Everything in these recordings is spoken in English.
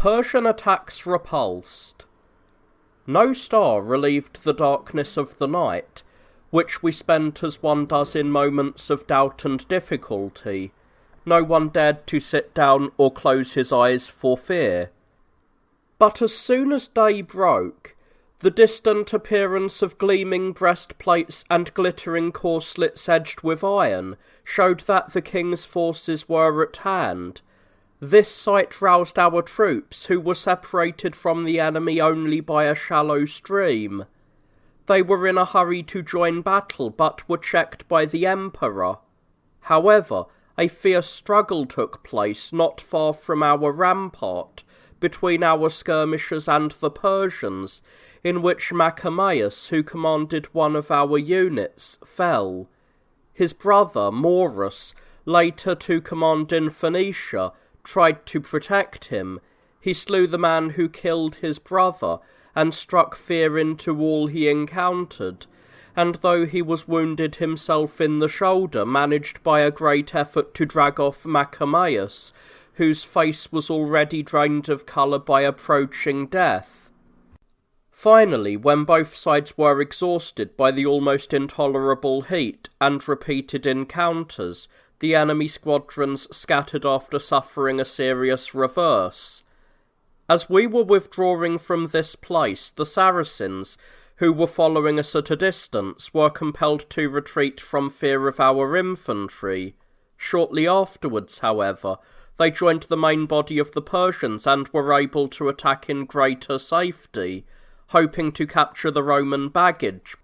Persian attacks repulsed. No star relieved the darkness of the night, which we spent as one does in moments of doubt and difficulty. No one dared to sit down or close his eyes for fear. But as soon as day broke, the distant appearance of gleaming breastplates and glittering corselets edged with iron showed that the king's forces were at hand. This sight roused our troops, who were separated from the enemy only by a shallow stream. They were in a hurry to join battle, but were checked by the emperor. However, a fierce struggle took place not far from our rampart, between our skirmishers and the Persians, in which Ammianus, who commanded one of our units, fell. His brother, Maurus, later to command in Phoenicia, tried to protect him. He slew the man who killed his brother, and struck fear into all he encountered, and though he was wounded himself in the shoulder, managed by a great effort to drag off Ammianus, whose face was already drained of colour by approaching death. Finally, when both sides were exhausted by the almost intolerable heat and repeated encounters, the enemy squadrons scattered after suffering a serious reverse. As we were withdrawing from this place, the Saracens, who were following us at a distance, were compelled to retreat from fear of our infantry. Shortly afterwards, however, they joined the main body of the Persians and were able to attack in greater safety, hoping to capture the Roman baggage.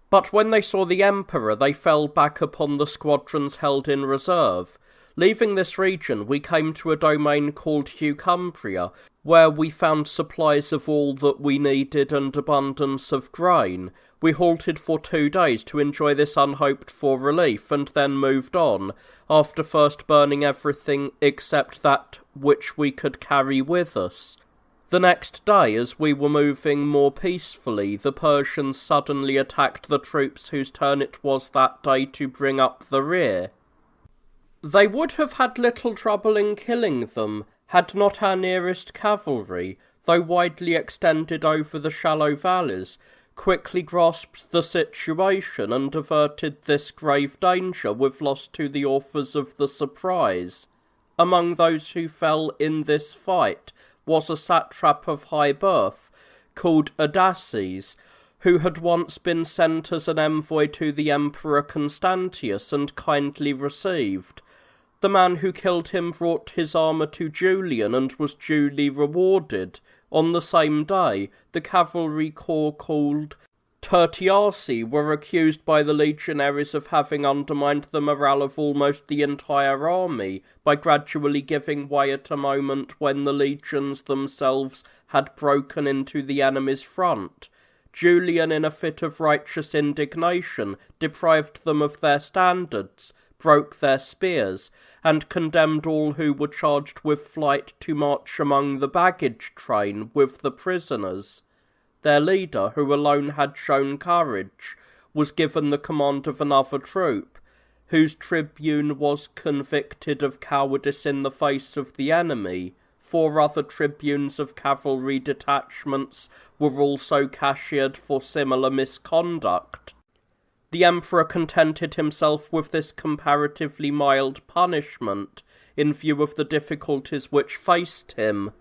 But when they saw the emperor, they fell back upon the squadrons held in reserve. Leaving this region, we came to a domain called Cumbria, where we found supplies of all that we needed and abundance of grain. We halted for 2 days to enjoy this unhoped-for relief, and then moved on, after first burning everything except that which we could carry with us. The next day, as we were moving more peacefully, the Persians suddenly attacked the troops whose turn it was that day to bring up the rear. They would have had little trouble in killing them, had not our nearest cavalry, though widely extended over the shallow valleys, quickly grasped the situation and averted this grave danger with loss to the authors of the surprise. Among those who fell in this fight was a satrap of high birth, called Adaces, who had once been sent as an envoy to the Emperor Constantius and kindly received. The man who killed him brought his armour to Julian and was duly rewarded. On the same day, the cavalry corps called Tertiaci were accused by the legionaries of having undermined the morale of almost the entire army by gradually giving way at a moment when the legions themselves had broken into the enemy's front. Julian, in a fit of righteous indignation, deprived them of their standards, broke their spears, and condemned all who were charged with flight to march among the baggage train with the prisoners. Their leader, who alone had shown courage, was given the command of another troop, whose tribune was convicted of cowardice in the face of the enemy. 4 other tribunes of cavalry detachments were also cashiered for similar misconduct. The emperor contented himself with this comparatively mild punishment, in view of the difficulties which faced him.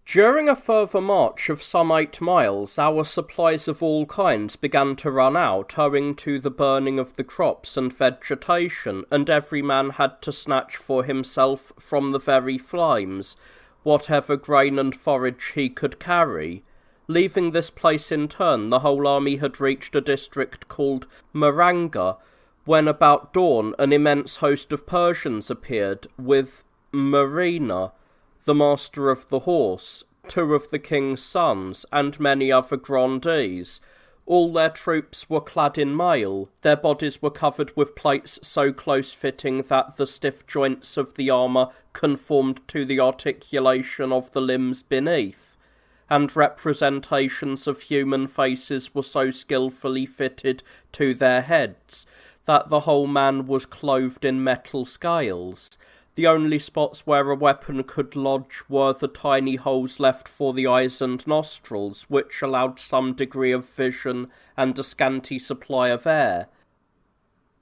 During a further march of some 8 miles, our supplies of all kinds began to run out, owing to the burning of the crops and vegetation, and every man had to snatch for himself from the very flames whatever grain and forage he could carry. Leaving this place in turn, the whole army had reached a district called Maranga, when about dawn an immense host of Persians appeared, with Marina, the master of the horse, 2 of the king's sons, and many other grandees. All their troops were clad in mail. Their bodies were covered with plates so close-fitting that the stiff joints of the armour conformed to the articulation of the limbs beneath, and representations of human faces were so skilfully fitted to their heads that the whole man was clothed in metal scales. The only spots where a weapon could lodge were the tiny holes left for the eyes and nostrils, which allowed some degree of vision and a scanty supply of air.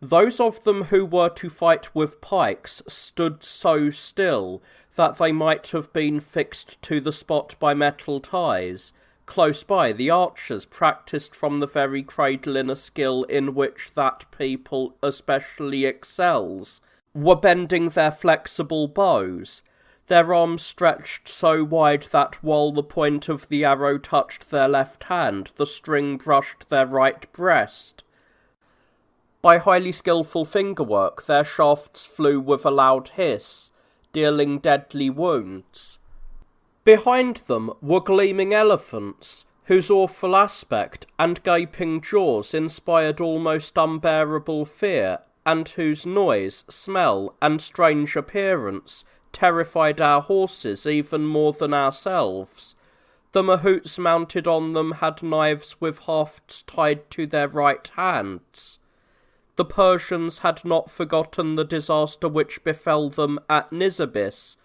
Those of them who were to fight with pikes stood so still that they might have been fixed to the spot by metal ties. Close by, the archers, practised from the very cradle in a skill in which that people especially excels, were bending their flexible bows, their arms stretched so wide that while the point of the arrow touched their left hand, the string brushed their right breast. By highly skilful fingerwork, their shafts flew with a loud hiss, dealing deadly wounds. Behind them were gleaming elephants, whose awful aspect and gaping jaws inspired almost unbearable fear, and whose noise, smell, and strange appearance terrified our horses even more than ourselves. The mahouts mounted on them had knives with hafts tied to their right hands. The Persians had not forgotten the disaster which befell them at Nisibis,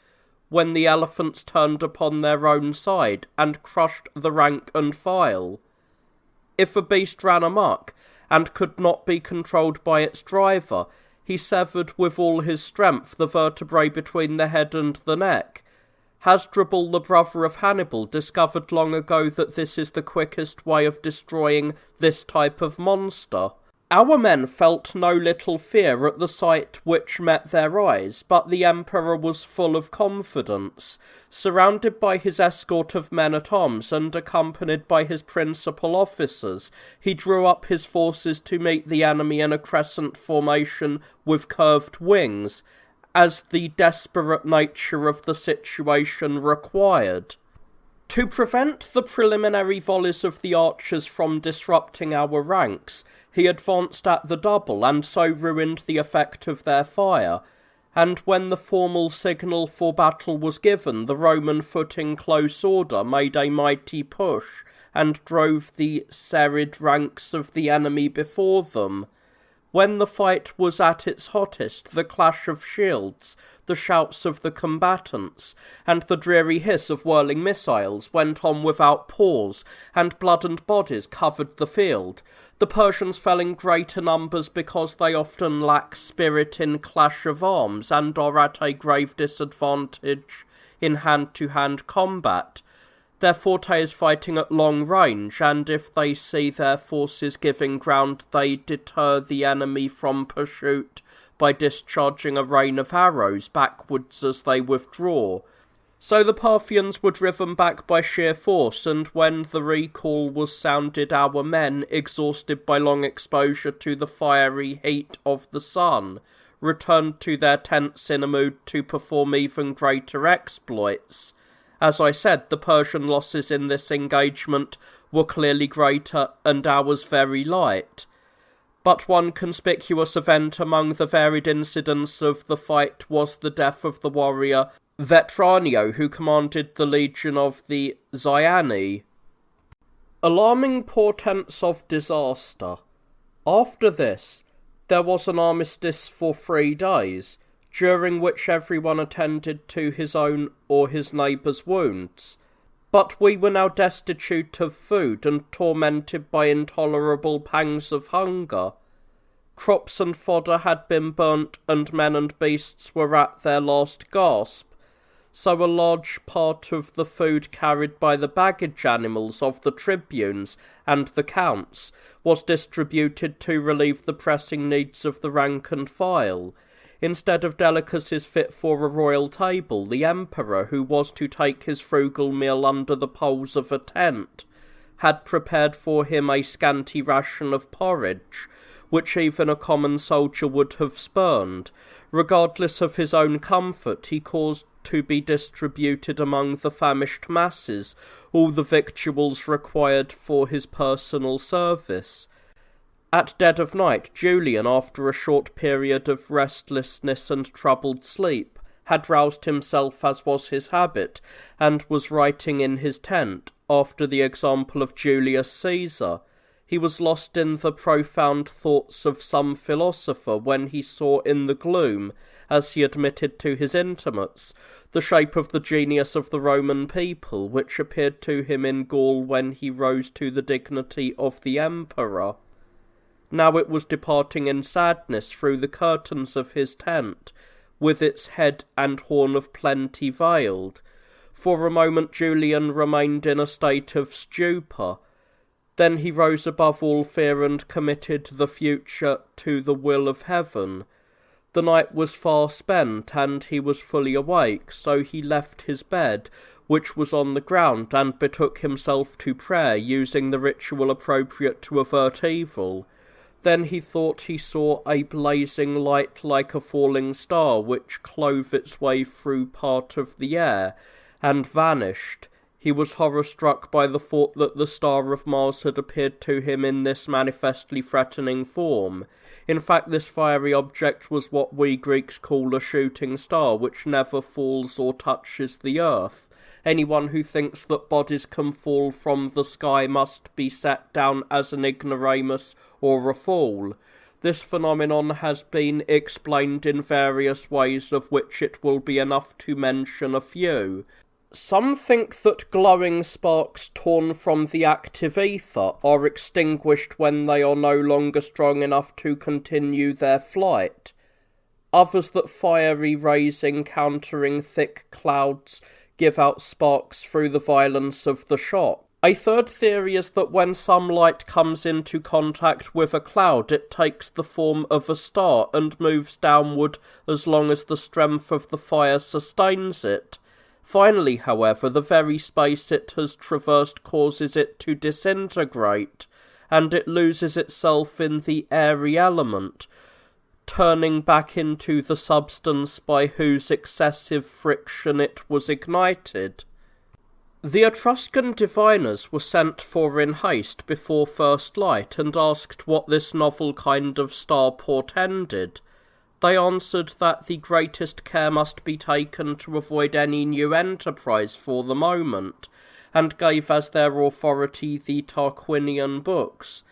when the elephants turned upon their own side and crushed the rank and file. If a beast ran amok, and could not be controlled by its driver, he severed with all his strength the vertebrae between the head and the neck. Hasdrubal, the brother of Hannibal, discovered long ago that this is the quickest way of destroying this type of monster. Our men felt no little fear at the sight which met their eyes, but the Emperor was full of confidence. Surrounded by his escort of men-at-arms and accompanied by his principal officers, he drew up his forces to meet the enemy in a crescent formation with curved wings, as the desperate nature of the situation required. To prevent the preliminary volleys of the archers from disrupting our ranks, he advanced at the double, and so ruined the effect of their fire, and when the formal signal for battle was given, the Roman foot in close order made a mighty push, and drove the serried ranks of the enemy before them. When the fight was at its hottest, the clash of shields, the shouts of the combatants, and the dreary hiss of whirling missiles went on without pause, and blood and bodies covered the field. The Persians fell in greater numbers because they often lack spirit in clash of arms, and are at a grave disadvantage in hand-to-hand combat. Their forte is fighting at long range, and if they see their forces giving ground, they deter the enemy from pursuit by discharging a rain of arrows backwards as they withdraw. So the Parthians were driven back by sheer force, and when the recall was sounded, our men, exhausted by long exposure to the fiery heat of the sun, returned to their tents in a mood to perform even greater exploits. As I said, the Persian losses in this engagement were clearly greater and ours very light. But one conspicuous event among the varied incidents of the fight was the death of the warrior Vetranio, who commanded the legion of the Ziani. Alarming portents of disaster. After this, there was an armistice for 3 days, during which everyone attended to his own or his neighbour's wounds. But we were now destitute of food and tormented by intolerable pangs of hunger. Crops and fodder had been burnt, and men and beasts were at their last gasp, so a large part of the food carried by the baggage animals of the tribunes and the counts was distributed to relieve the pressing needs of the rank and file. Instead of delicacies fit for a royal table, the emperor, who was to take his frugal meal under the poles of a tent, had prepared for him a scanty ration of porridge, which even a common soldier would have spurned. Regardless of his own comfort, he caused to be distributed among the famished masses all the victuals required for his personal service. At dead of night, Julian, after a short period of restlessness and troubled sleep, had roused himself as was his habit, and was writing in his tent, after the example of Julius Caesar. He was lost in the profound thoughts of some philosopher when he saw in the gloom, as he admitted to his intimates, the shape of the genius of the Roman people, which appeared to him in Gaul when he rose to the dignity of the emperor. Now it was departing in sadness through the curtains of his tent, with its head and horn of plenty veiled. For a moment Julian remained in a state of stupor. Then he rose above all fear and committed the future to the will of heaven. The night was far spent, and he was fully awake, so he left his bed, which was on the ground, and betook himself to prayer, using the ritual appropriate to avert evil. Then he thought he saw a blazing light like a falling star, which clove its way through part of the air, and vanished. He was horror-struck by the thought that the star of Mars had appeared to him in this manifestly threatening form. In fact, this fiery object was what we Greeks call a shooting star, which never falls or touches the earth. Anyone who thinks that bodies can fall from the sky must be set down as an ignoramus or a fool. This phenomenon has been explained in various ways, of which it will be enough to mention a few. Some think that glowing sparks torn from the active ether are extinguished when they are no longer strong enough to continue their flight. Others that fiery rays encountering thick clouds give out sparks through the violence of the shock. A third theory is that when some light comes into contact with a cloud, it takes the form of a star and moves downward as long as the strength of the fire sustains it. Finally, however, the very space it has traversed causes it to disintegrate, and it loses itself in the airy element, turning back into the substance by whose excessive friction it was ignited. The Etruscan diviners were sent for in haste before first light, and asked what this novel kind of star portended. They answered that the greatest care must be taken to avoid any new enterprise for the moment, and gave as their authority the Tarquinian books,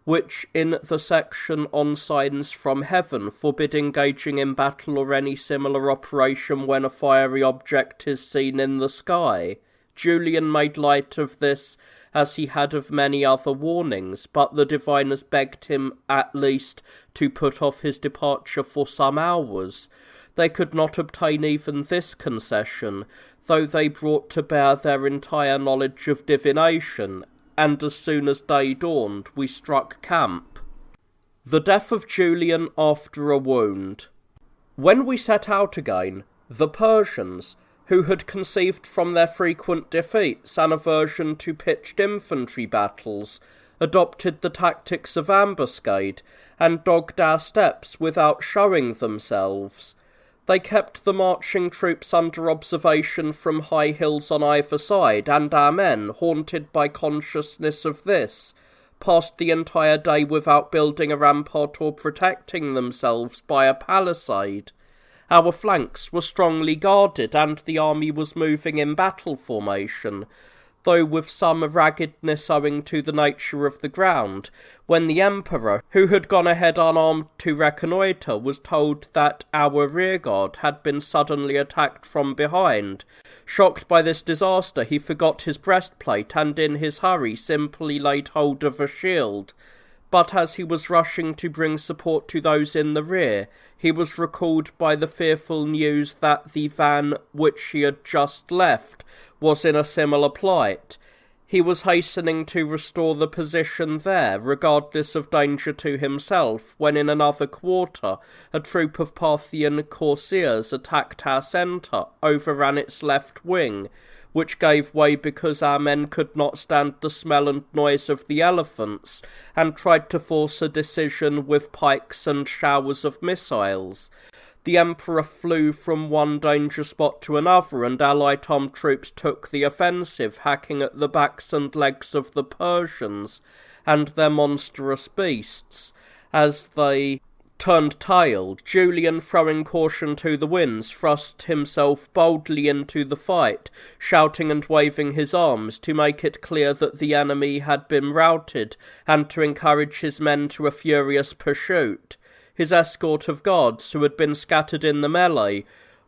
which in the section on signs from heaven forbid engaging in battle or any similar operation when a fiery object is seen in the sky. Julian made light of this, as he had of many other warnings, but the diviners begged him at least to put off his departure for some hours. They could not obtain even this concession, though they brought to bear their entire knowledge of divination, and as soon as day dawned we struck camp. The death of Julian after a wound. When we set out again, the Persians, who had conceived from their frequent defeats an aversion to pitched infantry battles, adopted the tactics of ambuscade, and dogged our steps without showing themselves. They kept the marching troops under observation from high hills on either side, and our men, haunted by consciousness of this, passed the entire day without building a rampart or protecting themselves by a palisade. Our flanks were strongly guarded, and the army was moving in battle formation, though with some raggedness owing to the nature of the ground, when the emperor, who had gone ahead unarmed to reconnoitre, was told that our rearguard had been suddenly attacked from behind. Shocked by this disaster, he forgot his breastplate, and in his hurry simply laid hold of a shield. But as he was rushing to bring support to those in the rear, he was recalled by the fearful news that the van which he had just left was in a similar plight. He was hastening to restore the position there, regardless of danger to himself, when in another quarter a troop of Parthian courtiers attacked our centre, overran its left wing, which gave way because our men could not stand the smell and noise of the elephants, and tried to force a decision with pikes and showers of missiles. The emperor flew from one danger spot to another, and our light-armed troops took the offensive, hacking at the backs and legs of the Persians and their monstrous beasts. As they turned tail, Julian, throwing caution to the winds, thrust himself boldly into the fight, shouting and waving his arms to make it clear that the enemy had been routed, and to encourage his men to a furious pursuit. his escort of guards, who had been scattered in the melee,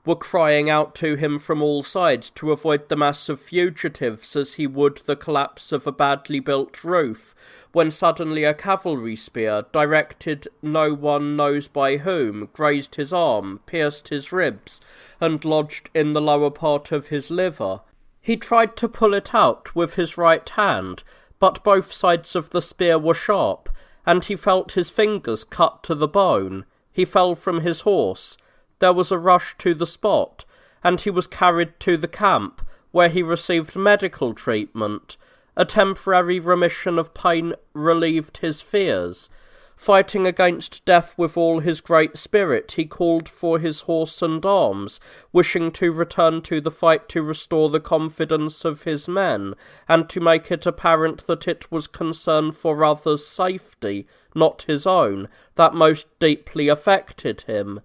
were crying out to him from all sides to avoid the mass of fugitives as he would the collapse of a badly built roof, when suddenly a cavalry spear, directed no one knows by whom, grazed his arm, pierced his ribs, and lodged in the lower part of his liver. He tried to pull it out with his right hand, but both sides of the spear were sharp, and he felt his fingers cut to the bone. He fell from his horse. There was a rush to the spot, and he was carried to the camp, where he received medical treatment. A temporary remission of pain relieved his fears. Fighting against death with all his great spirit, he called for his horse and arms, wishing to return to the fight to restore the confidence of his men, and to make it apparent that it was concern for others' safety, not his own, that most deeply affected him.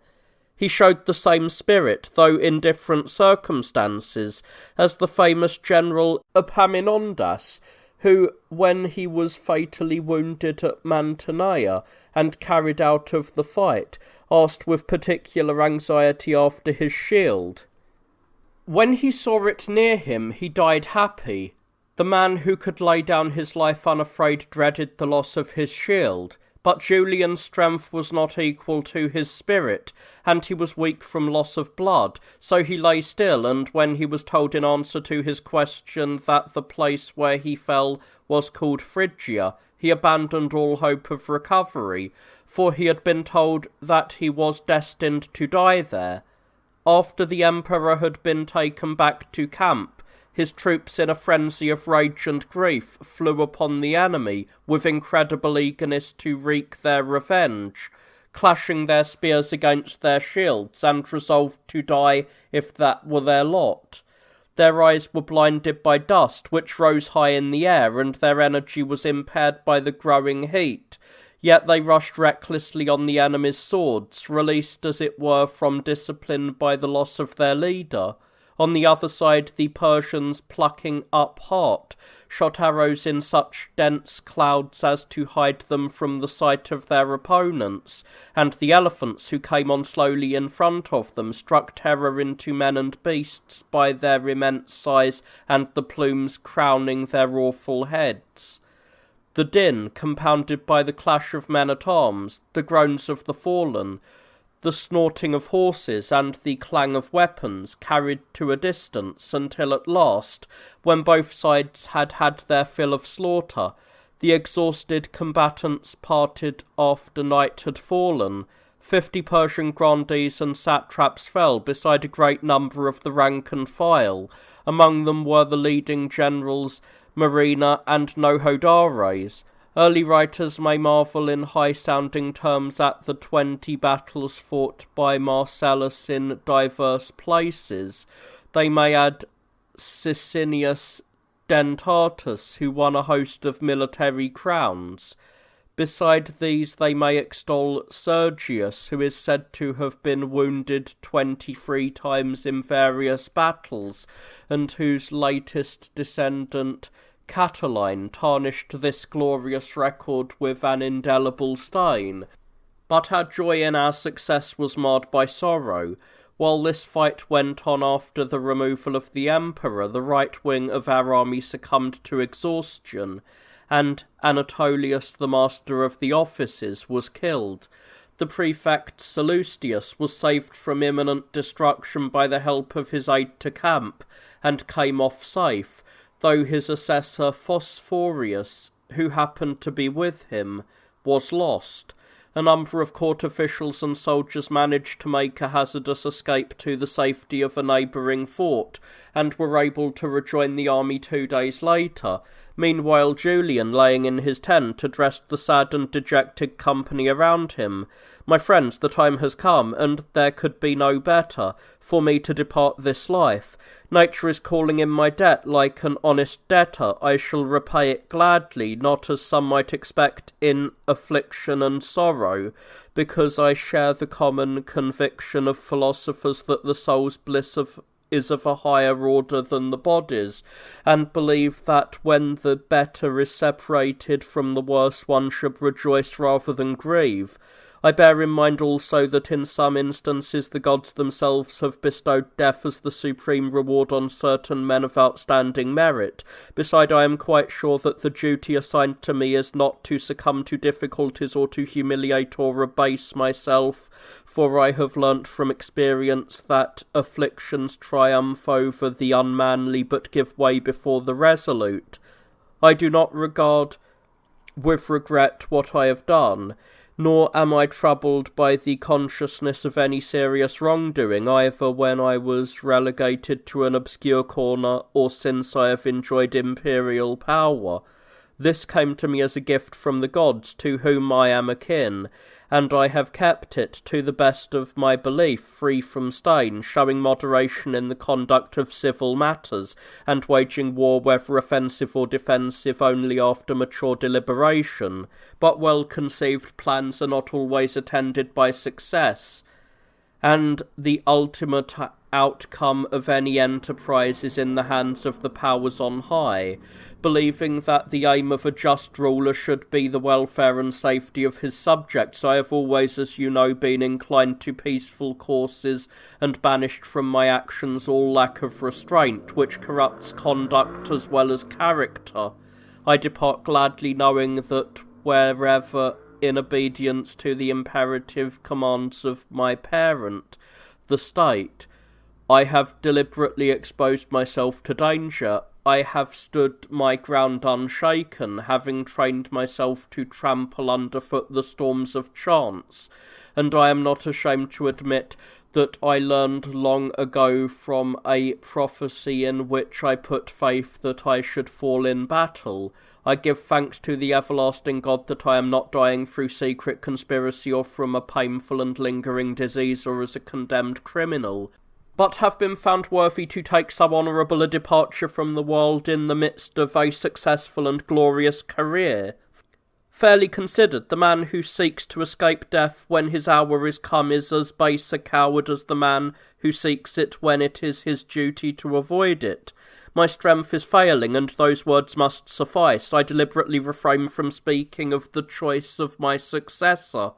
He showed the same spirit, though in different circumstances, as the famous general Ammianus, who, when he was fatally wounded at Mantinea and carried out of the fight, asked with particular anxiety after his shield. When he saw it near him, he died happy. The man who could lay down his life unafraid dreaded the loss of his shield, but Julian's strength was not equal to his spirit, and he was weak from loss of blood, so he lay still, and when he was told in answer to his question that the place where he fell was called Phrygia, he abandoned all hope of recovery, for he had been told that he was destined to die there. After the emperor had been taken back to camp, his troops, in a frenzy of rage and grief, flew upon the enemy with incredible eagerness to wreak their revenge, clashing their spears against their shields, and resolved to die if that were their lot. Their eyes were blinded by dust, which rose high in the air, and their energy was impaired by the growing heat. Yet they rushed recklessly on the enemy's swords, released as it were from discipline by the loss of their leader. On the other side, the Persians, plucking up heart, shot arrows in such dense clouds as to hide them from the sight of their opponents, and the elephants, who came on slowly in front of them, struck terror into men and beasts by their immense size and the plumes crowning their awful heads. The din, compounded by the clash of men-at-arms, the groans of the fallen, the snorting of horses, and the clang of weapons, carried to a distance, until at last, when both sides had had their fill of slaughter, the exhausted combatants parted after night had fallen. 50 Persian grandees and satraps fell, beside a great number of the rank and file. Among them were the leading generals Marina and Nohodares. Early writers may marvel in high-sounding terms at the 20 battles fought by Marcellus in diverse places. They may add Sicinius Dentatus, who won a host of military crowns. Beside these they may extol Sergius, who is said to have been wounded 23 times in various battles, and whose latest descendant Catiline tarnished this glorious record with an indelible stain. But our joy in our success was marred by sorrow. While this fight went on after the removal of the emperor, the right wing of our army succumbed to exhaustion, and Anatolius, the master of the offices, was killed. The prefect Sallustius was saved from imminent destruction by the help of his aide-de-camp, and came off safe, though his assessor Phosphorius, who happened to be with him, was lost. A number of court officials and soldiers managed to make a hazardous escape to the safety of a neighbouring fort, and were able to rejoin the army 2 days later. Meanwhile, Julian, laying in his tent, addressed the sad and dejected company around him. "My friends, the time has come, and there could be no better, for me to depart this life. Nature is calling in my debt like an honest debtor. I shall repay it gladly, not as some might expect in affliction and sorrow, because I share the common conviction of philosophers that the soul's bliss is of a higher order than the body's, and believe that when the better is separated from the worse one should rejoice rather than grieve. I bear in mind also that in some instances the gods themselves have bestowed death as the supreme reward on certain men of outstanding merit. Beside, I am quite sure that the duty assigned to me is not to succumb to difficulties or to humiliate or abase myself, for I have learnt from experience that afflictions triumph over the unmanly but give way before the resolute. I do not regard with regret what I have done, nor am I troubled by the consciousness of any serious wrongdoing, either when I was relegated to an obscure corner or since I have enjoyed imperial power. This came to me as a gift from the gods, to whom I am akin, and I have kept it, to the best of my belief, free from stain, showing moderation in the conduct of civil matters, and waging war, whether offensive or defensive, only after mature deliberation. But well-conceived plans are not always attended by success, and the ultimate outcome of any enterprise is in the hands of the powers on high. Believing that the aim of a just ruler should be the welfare and safety of his subjects, I have always, as you know, been inclined to peaceful courses, and banished from my actions all lack of restraint, which corrupts conduct as well as character. I depart gladly, knowing that wherever, in obedience to the imperative commands of my parent, the state, I have deliberately exposed myself to danger, I have stood my ground unshaken, having trained myself to trample underfoot the storms of chance, and I am not ashamed to admit that I learned long ago from a prophecy in which I put faith that I should fall in battle. I give thanks to the everlasting God that I am not dying through secret conspiracy or from a painful and lingering disease or as a condemned criminal, but have been found worthy to take so honourable a departure from the world in the midst of a successful and glorious career. Fairly considered, the man who seeks to escape death when his hour is come is as base a coward as the man who seeks it when it is his duty to avoid it. My strength is failing, and those words must suffice. I deliberately refrain from speaking of the choice of my successor.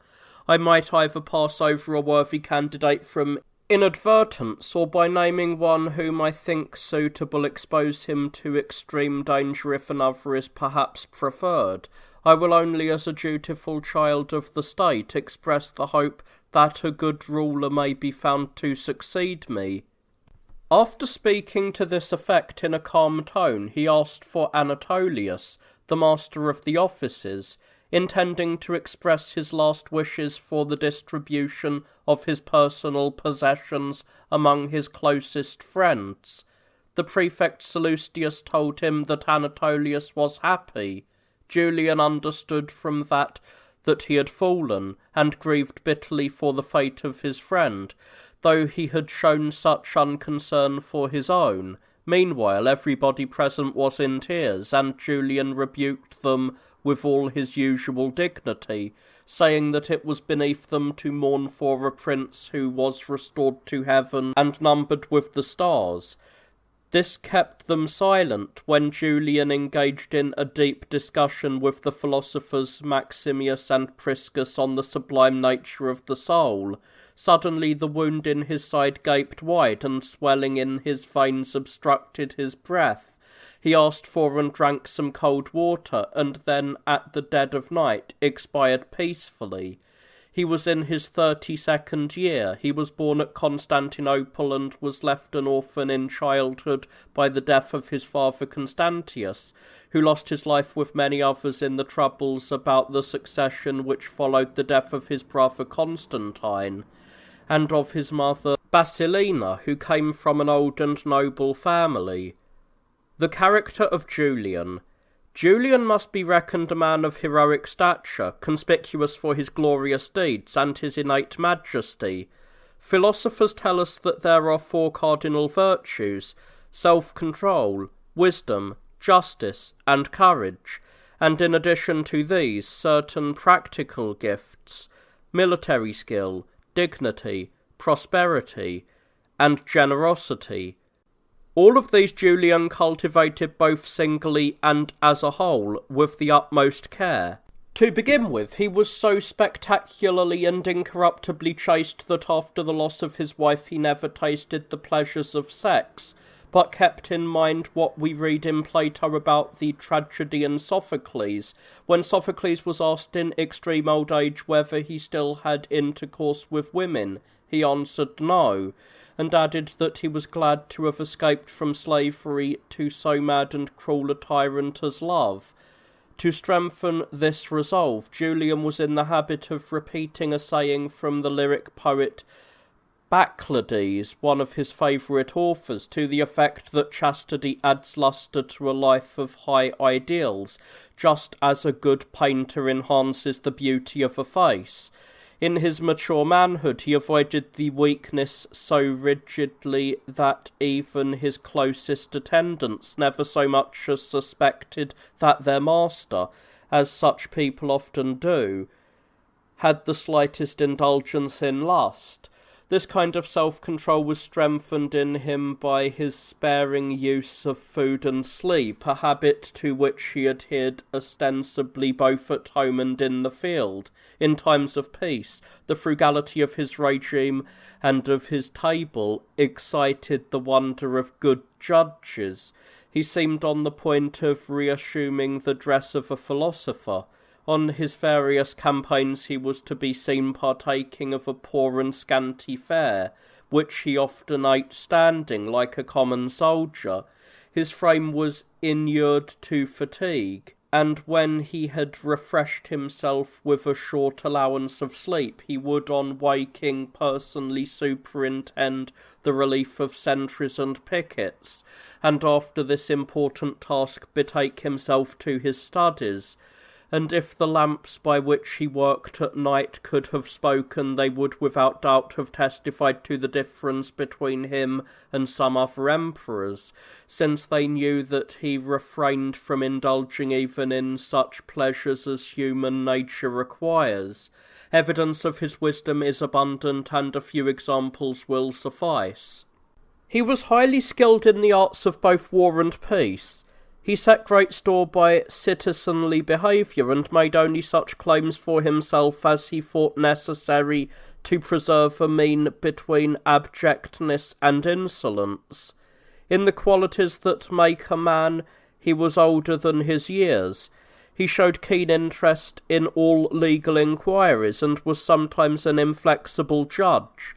I might either pass over a worthy candidate from inadvertence, or by naming one whom I think suitable expose him to extreme danger if another is perhaps preferred. I will only, as a dutiful child of the state, express the hope that a good ruler may be found to succeed me. After speaking to this effect in a calm tone, he asked for Anatolius, the master of the offices, intending to express his last wishes for the distribution of his personal possessions among his closest friends. The prefect Sallustius told him that Anatolius was happy. Julian understood from that he had fallen, and grieved bitterly for the fate of his friend, though he had shown such unconcern for his own. Meanwhile, everybody present was in tears, and Julian rebuked them with all his usual dignity, saying that it was beneath them to mourn for a prince who was restored to heaven and numbered with the stars. This kept them silent when Julian engaged in a deep discussion with the philosophers Maximius and Priscus on the sublime nature of the soul. Suddenly the wound in his side gaped wide, and swelling in his veins obstructed his breath. He asked for and drank some cold water, and then, at the dead of night, expired peacefully. He was in his 32nd year. He was born at Constantinople and was left an orphan in childhood by the death of his father Constantius, who lost his life with many others in the troubles about the succession which followed the death of his brother Constantine, and of his mother Basilina, who came from an old and noble family. The character of Julian. Julian must be reckoned a man of heroic stature, conspicuous for his glorious deeds and his innate majesty. Philosophers tell us that there are 4 cardinal virtues: self-control, wisdom, justice, and courage, and in addition to these, certain practical gifts: military skill, dignity, prosperity, and generosity. All of these Julian cultivated both singly and as a whole with the utmost care. To begin with, he was so spectacularly and incorruptibly chaste that after the loss of his wife he never tasted the pleasures of sex, but kept in mind what we read in Plato about the tragedian Sophocles. When Sophocles was asked in extreme old age whether he still had intercourse with women, he answered no, and added that he was glad to have escaped from slavery to so mad and cruel a tyrant as love. To strengthen this resolve, Julian was in the habit of repeating a saying from the lyric poet Bacchylides, one of his favourite authors, to the effect that chastity adds lustre to a life of high ideals, just as a good painter enhances the beauty of a face. In his mature manhood, he avoided the weakness so rigidly that even his closest attendants never so much as suspected that their master, as such people often do, had the slightest indulgence in lust. This kind of self-control was strengthened in him by his sparing use of food and sleep, a habit to which he adhered ostensibly both at home and in the field. In times of peace, the frugality of his regime and of his table excited the wonder of good judges. He seemed on the point of reassuming the dress of a philosopher. On his various campaigns he was to be seen partaking of a poor and scanty fare, which he often ate standing like a common soldier. His frame was inured to fatigue, and when he had refreshed himself with a short allowance of sleep, he would on waking personally superintend the relief of sentries and pickets, and after this important task betake himself to his studies. And if the lamps by which he worked at night could have spoken, they would without doubt have testified to the difference between him and some other emperors, since they knew that he refrained from indulging even in such pleasures as human nature requires. Evidence of his wisdom is abundant, and a few examples will suffice. He was highly skilled in the arts of both war and peace. He set great store by citizenly behaviour, and made only such claims for himself as he thought necessary to preserve a mean between abjectness and insolence. In the qualities that make a man, he was older than his years. He showed keen interest in all legal inquiries, and was sometimes an inflexible judge.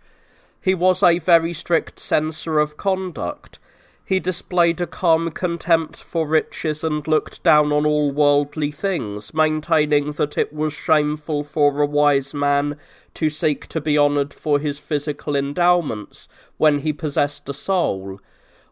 He was a very strict censor of conduct. He displayed a calm contempt for riches and looked down on all worldly things, maintaining that it was shameful for a wise man to seek to be honoured for his physical endowments when he possessed a soul.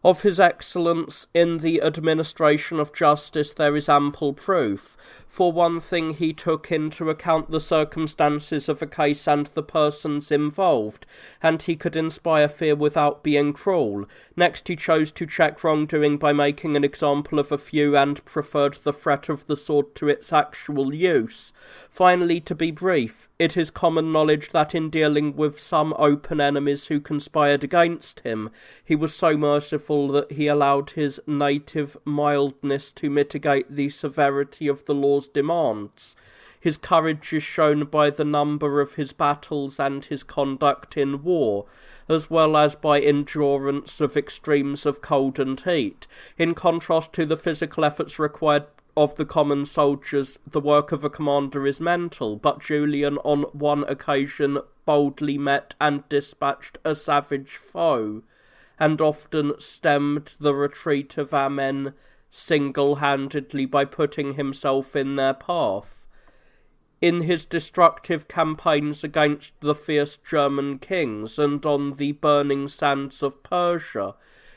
Of his excellence in the administration of justice there is ample proof. For one thing, he took into account the circumstances of a case and the persons involved, and he could inspire fear without being cruel. Next, he chose to check wrongdoing by making an example of a few, and preferred the threat of the sword to its actual use. Finally, to be brief, it is common knowledge that in dealing with some open enemies who conspired against him, he was so merciful that he allowed his native mildness to mitigate the severity of the law's demands. His courage is shown by the number of his battles and his conduct in war, as well as by endurance of extremes of cold and heat. In contrast to the physical efforts required of the common soldiers, the work of a commander is mental, but Julian on one occasion boldly met and dispatched a savage foe, and often stemmed the retreat of our men single-handedly by putting himself in their path. In his destructive campaigns against the fierce German kings and on the burning sands of Persia,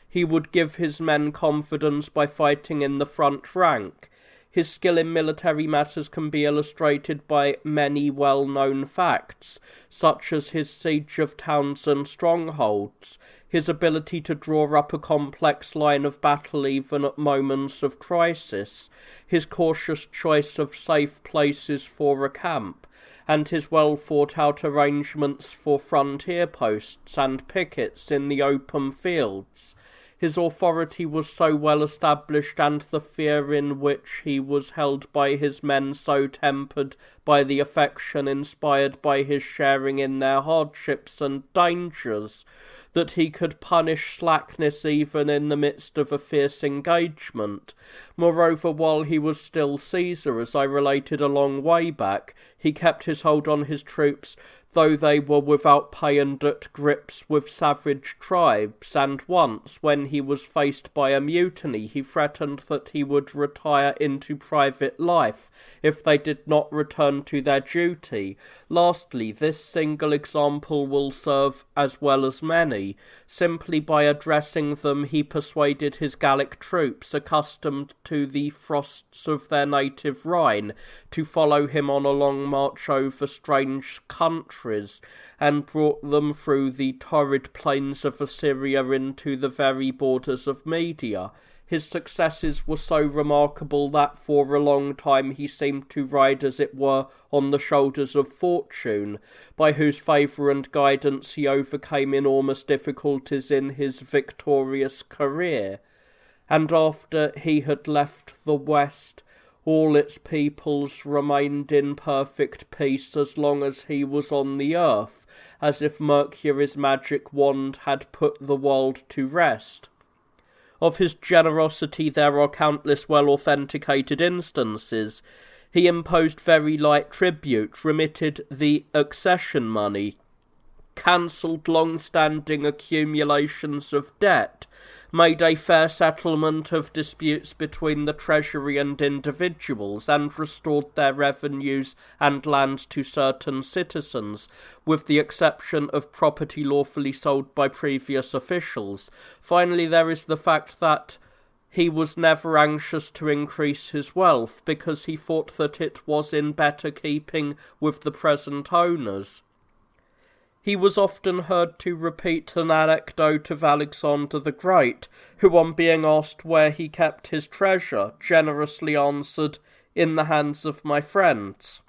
he would give his men confidence by fighting in the front rank. His skill in military matters can be illustrated by many well-known facts, such as his siege of towns and strongholds, his ability to draw up a complex line of battle even at moments of crisis, his cautious choice of safe places for a camp, and his well-thought-out arrangements for frontier posts and pickets in the open fields. His authority was so well established, and the fear in which he was held by his men so tempered by the affection inspired by his sharing in their hardships and dangers, that he could punish slackness even in the midst of a fierce engagement. Moreover, while he was still Caesar, as I related a long way back, he kept his hold on his troops, though they were without pay and at grips with savage tribes, and once, when he was faced by a mutiny, he threatened that he would retire into private life if they did not return to their duty. Lastly, this single example will serve as well as many. Simply by addressing them, he persuaded his Gallic troops, accustomed to the frosts of their native Rhine, to follow him on a long march over strange countries, and brought them through the torrid plains of Assyria into the very borders of Media. His successes were so remarkable that for a long time he seemed to ride, as it were, on the shoulders of fortune, by whose favour and guidance he overcame enormous difficulties in his victorious career. And after he had left the West, all its peoples remained in perfect peace as long as he was on the earth, as if Mercury's magic wand had put the world to rest. Of his generosity there are countless well-authenticated instances. He imposed very light tribute, remitted the accession money, cancelled long-standing accumulations of debt, made a fair settlement of disputes between the treasury and individuals, and restored their revenues and lands to certain citizens, with the exception of property lawfully sold by previous officials. Finally, there is the fact that he was never anxious to increase his wealth, because he thought that it was in better keeping with the present owners. He was often heard to repeat an anecdote of Alexander the Great, who, on being asked where he kept his treasure, generously answered, "In the hands of my friends."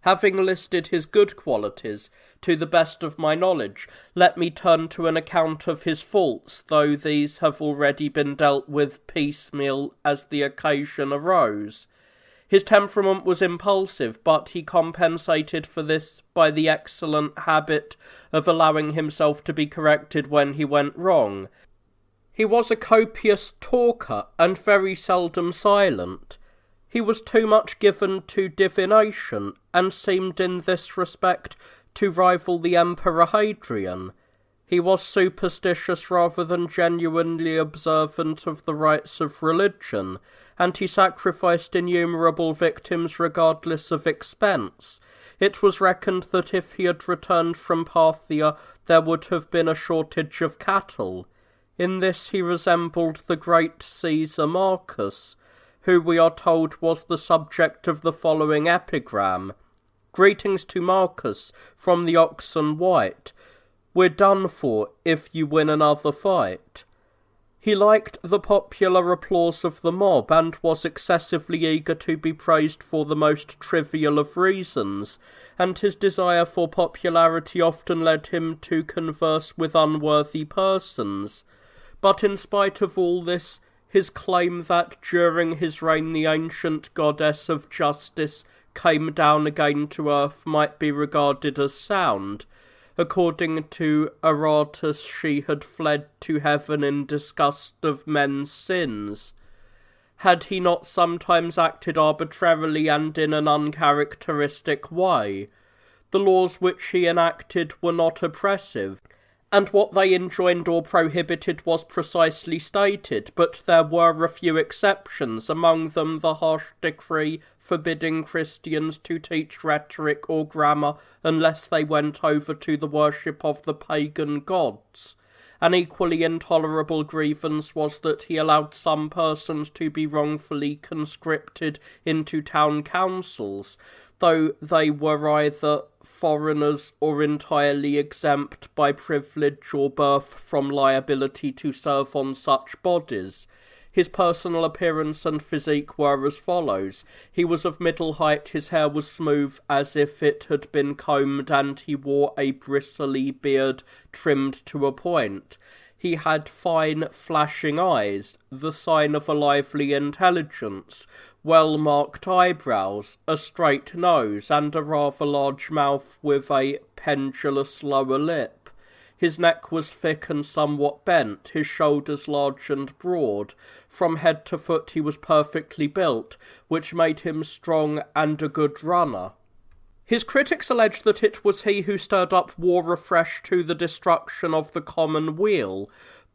Having listed his good qualities, to the best of my knowledge, let me turn to an account of his faults, though these have already been dealt with piecemeal as the occasion arose. His temperament was impulsive, but he compensated for this by the excellent habit of allowing himself to be corrected when he went wrong. He was a copious talker, and very seldom silent. He was too much given to divination, and seemed in this respect to rival the Emperor Hadrian. He was superstitious rather than genuinely observant of the rites of religion, and he sacrificed innumerable victims regardless of expense. It was reckoned that if he had returned from Parthia, there would have been a shortage of cattle. In this he resembled the great Caesar Marcus, who we are told was the subject of the following epigram: "Greetings to Marcus from the oxen white. We're done for if you win another fight." He liked the popular applause of the mob, and was excessively eager to be praised for the most trivial of reasons, and his desire for popularity often led him to converse with unworthy persons. But in spite of all this, his claim that during his reign the ancient goddess of justice came down again to earth might be regarded as sound. According to Aratus, she had fled to heaven in disgust of men's sins. Had he not sometimes acted arbitrarily and in an uncharacteristic way? The laws which he enacted were not oppressive, and what they enjoined or prohibited was precisely stated, but there were a few exceptions, among them the harsh decree forbidding Christians to teach rhetoric or grammar unless they went over to the worship of the pagan gods. An equally intolerable grievance was that he allowed some persons to be wrongfully conscripted into town councils, though they were either foreigners or entirely exempt by privilege or birth from liability to serve on such bodies. His personal appearance and physique were as follows. He was of middle height, his hair was smooth as if it had been combed, and he wore a bristly beard trimmed to a point. He had fine, flashing eyes, the sign of a lively intelligence, well-marked eyebrows, a straight nose, and a rather large mouth with a pendulous lower lip. His neck was thick and somewhat bent, his shoulders large and broad. From head to foot he was perfectly built, which made him strong and a good runner. His critics alleged that it was he who stirred up war afresh to the destruction of the common weal,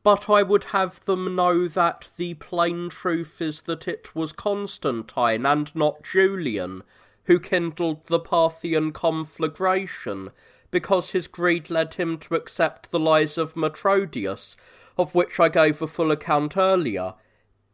but I would have them know that the plain truth is that it was Constantine and not Julian who kindled the Parthian conflagration, because his greed led him to accept the lies of Metrodius, of which I gave a full account earlier.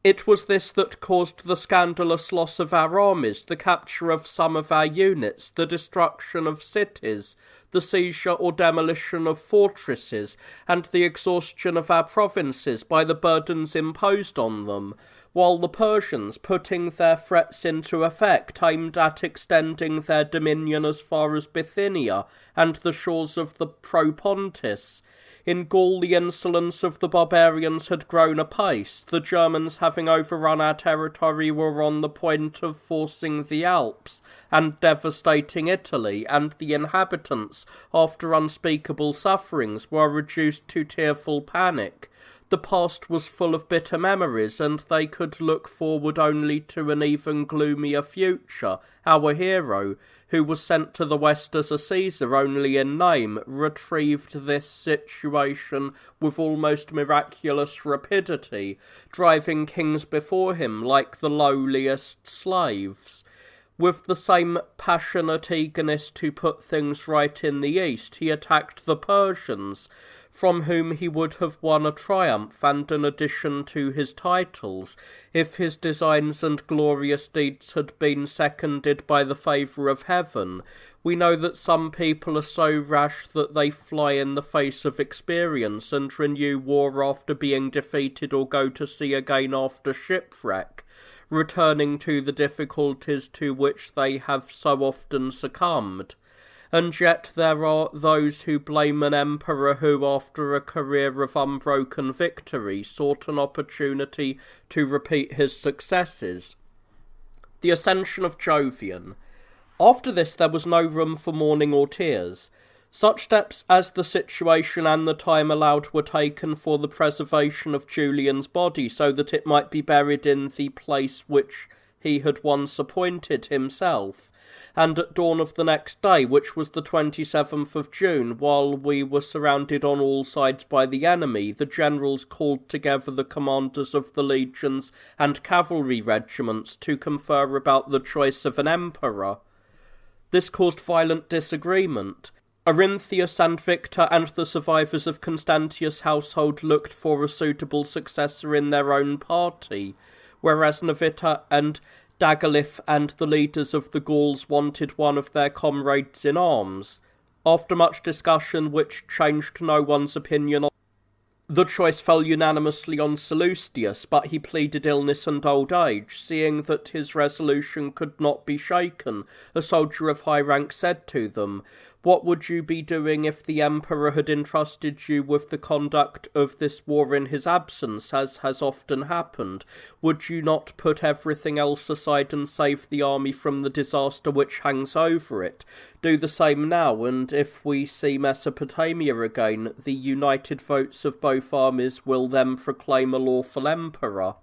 It was this that caused the scandalous loss of our armies, the capture of some of our units, the destruction of cities, the seizure or demolition of fortresses, and the exhaustion of our provinces by the burdens imposed on them, while the Persians, putting their threats into effect, aimed at extending their dominion as far as Bithynia and the shores of the Propontis. In Gaul the insolence of the barbarians had grown apace. The Germans, having overrun our territory, were on the point of forcing the Alps and devastating Italy, and the inhabitants, after unspeakable sufferings, were reduced to tearful panic. The past was full of bitter memories, and they could look forward only to an even gloomier future. Our hero, who was sent to the west as a Caesar only in name, retrieved this situation with almost miraculous rapidity, driving kings before him like the lowliest slaves. With the same passionate eagerness to put things right in the east, he attacked the Persians, from whom he would have won a triumph and an addition to his titles, if his designs and glorious deeds had been seconded by the favour of heaven. We know that some people are so rash that they fly in the face of experience and renew war after being defeated or go to sea again after shipwreck, returning to the difficulties to which they have so often succumbed. And yet there are those who blame an emperor who, after a career of unbroken victory, sought an opportunity to repeat his successes. The ascension of Jovian. After this there was no room for mourning or tears. Such steps as the situation and the time allowed were taken for the preservation of Julian's body, so that it might be buried in the place which he had once appointed himself. And at dawn of the next day, which was the 27th of June, while we were surrounded on all sides by the enemy, the generals called together the commanders of the legions and cavalry regiments to confer about the choice of an emperor. This caused violent disagreement. Arinthius and Victor and the survivors of Constantius' household looked for a suitable successor in their own party, whereas Navita and Dagalif and the leaders of the Gauls wanted one of their comrades in arms. After much discussion, which changed no one's opinion, the choice fell unanimously on Sallustius, but he pleaded illness and old age. Seeing that his resolution could not be shaken, a soldier of high rank said to them, "What would you be doing if the emperor had entrusted you with the conduct of this war in his absence, as has often happened? Would you not put everything else aside and save the army from the disaster which hangs over it? Do the same now, and if we see Mesopotamia again, the united votes of both armies will then proclaim a lawful emperor."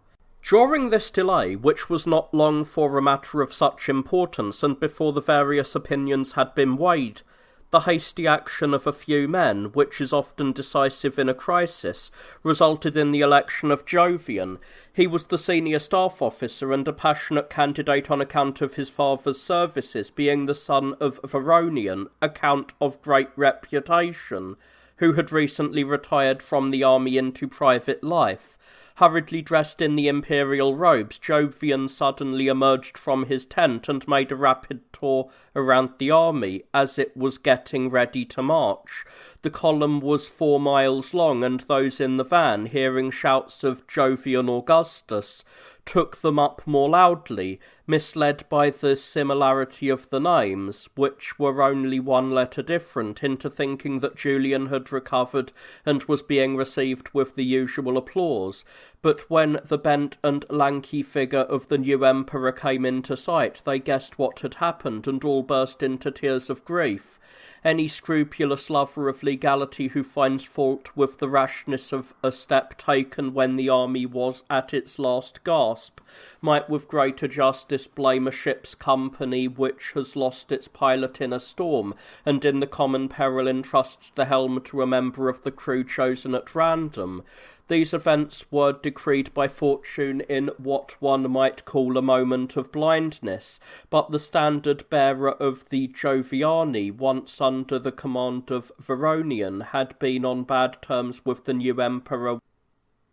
During this delay, which was not long for a matter of such importance, and before the various opinions had been weighed, the hasty action of a few men, which is often decisive in a crisis, resulted in the election of Jovian. He was the senior staff officer and a passionate candidate on account of his father's services, being the son of Veronian, a count of great reputation, who had recently retired from the army into private life. Hurriedly dressed in the imperial robes, Jovian suddenly emerged from his tent and made a rapid tour around the army as it was getting ready to march. The column was 4 miles long, and those in the van, hearing shouts of Jovian Augustus, took them up more loudly, misled by the similarity of the names, which were only one letter different, into thinking that Julian had recovered and was being received with the usual applause. But when the bent and lanky figure of the new emperor came into sight, they guessed what had happened, and all burst into tears of grief. Any scrupulous lover of legality who finds fault with the rashness of a step taken when the army was at its last gasp might with greater justice blame a ship's company which has lost its pilot in a storm, and in the common peril entrusts the helm to a member of the crew chosen at random. These events were decreed by fortune in what one might call a moment of blindness, but the standard-bearer of the Joviani, once under the command of Veronian, had been on bad terms with the new emperor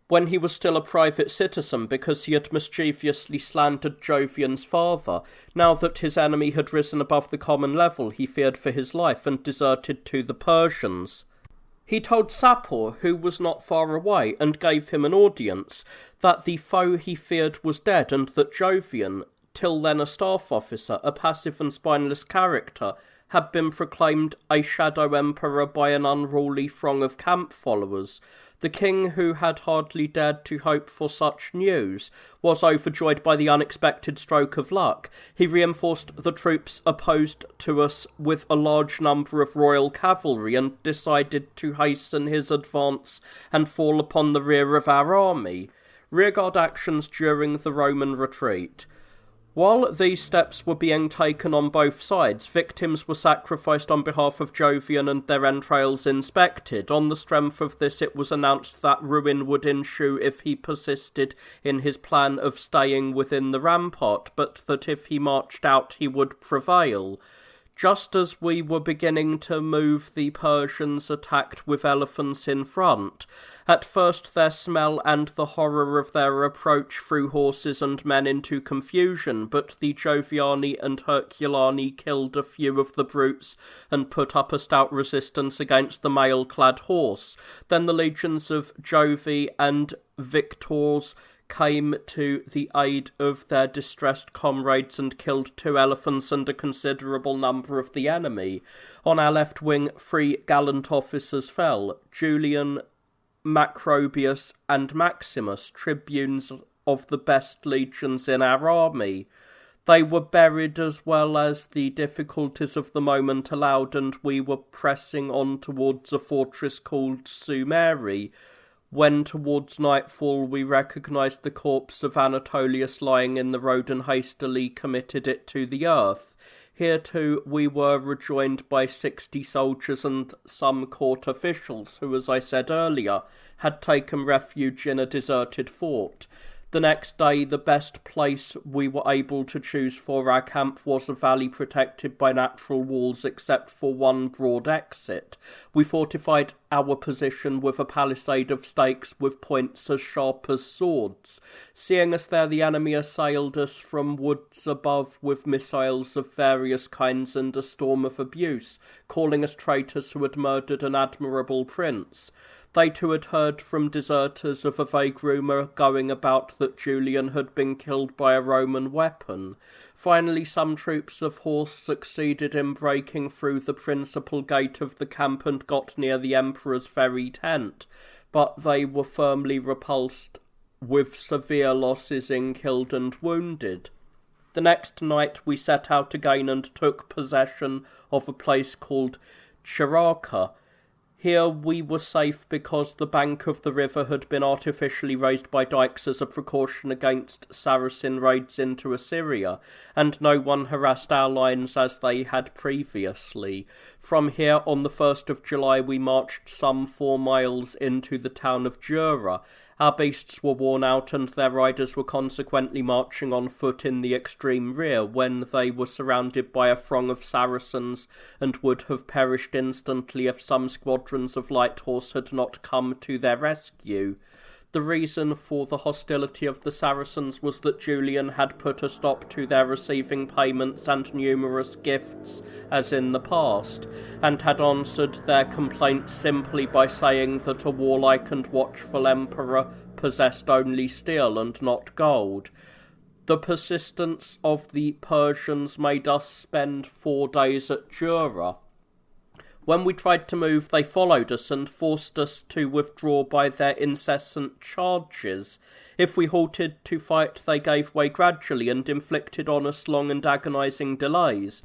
when he was still a private citizen, because he had mischievously slandered Jovian's father. Now that his enemy had risen above the common level, he feared for his life and deserted to the Persians. He told Sapor, who was not far away, and gave him an audience, that the foe he feared was dead, and that Jovian, till then a staff officer, a passive and spineless character, had been proclaimed a shadow emperor by an unruly throng of camp followers. The king, who had hardly dared to hope for such news, was overjoyed by the unexpected stroke of luck. He reinforced the troops opposed to us with a large number of royal cavalry, and decided to hasten his advance and fall upon the rear of our army. Rearguard actions during the Roman retreat. While these steps were being taken on both sides, victims were sacrificed on behalf of Jovian and their entrails inspected. On the strength of this, it was announced that ruin would ensue if he persisted in his plan of staying within the rampart, but that if he marched out he would prevail. Just as we were beginning to move, the Persians attacked with elephants in front. At first their smell and the horror of their approach threw horses and men into confusion, but the Joviani and Herculani killed a few of the brutes and put up a stout resistance against the mail-clad horse. Then the legions of Jovi and Victors came to the aid of their distressed comrades and killed 2 elephants and a considerable number of the enemy. On our left wing 3 gallant officers fell, Julian, Macrobius and Maximus, tribunes of the best legions in our army. They were buried as well as the difficulties of the moment allowed, and we were pressing on towards a fortress called Sumeri, when towards nightfall we recognised the corpse of Anatolius lying in the road and hastily committed it to the earth. Here too we were rejoined by 60 soldiers and some court officials who, as I said earlier, had taken refuge in a deserted fort. The next day, the best place we were able to choose for our camp was a valley protected by natural walls except for one broad exit. We fortified our position with a palisade of stakes with points as sharp as swords. Seeing us there, the enemy assailed us from woods above with missiles of various kinds and a storm of abuse, calling us traitors who had murdered an admirable prince. They too had heard from deserters of a vague rumour going about that Julian had been killed by a Roman weapon. Finally, some troops of horse succeeded in breaking through the principal gate of the camp and got near the emperor's very tent, but they were firmly repulsed, with severe losses in killed and wounded. The next night we set out again and took possession of a place called Chiraka. Here we were safe because the bank of the river had been artificially raised by dikes as a precaution against Saracen raids into Assyria, and no one harassed our lines as they had previously. From here, on the 1st of July, we marched some 4 miles into the town of Jura. Our beasts were worn out, and their riders were consequently marching on foot in the extreme rear, when they were surrounded by a throng of Saracens, and would have perished instantly if some squadrons of light horse had not come to their rescue. The reason for the hostility of the Saracens was that Julian had put a stop to their receiving payments and numerous gifts, as in the past, and had answered their complaints simply by saying that a warlike and watchful emperor possessed only steel and not gold. The persistence of the Persians made us spend 4 days at Jura. When we tried to move, they followed us and forced us to withdraw by their incessant charges. If we halted to fight, they gave way gradually and inflicted on us long and agonizing delays.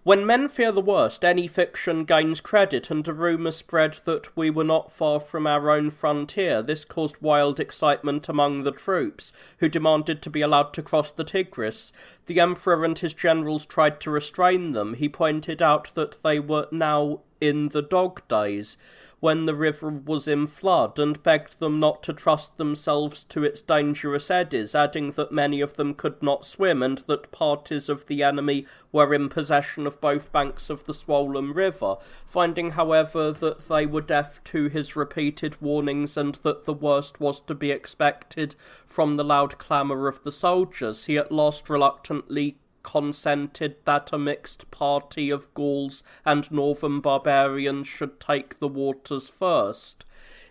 When men fear the worst, any fiction gains credit, and a rumour spread that we were not far from our own frontier. This caused wild excitement among the troops, who demanded to be allowed to cross the Tigris. The emperor and his generals tried to restrain them. He pointed out that they were now in the dog days, when the river was in flood, and begged them not to trust themselves to its dangerous eddies, adding that many of them could not swim, and that parties of the enemy were in possession of both banks of the swollen river. Finding, however, that they were deaf to his repeated warnings, and that the worst was to be expected from the loud clamour of the soldiers, he at last reluctantly consented that a mixed party of Gauls and northern barbarians should take the waters first.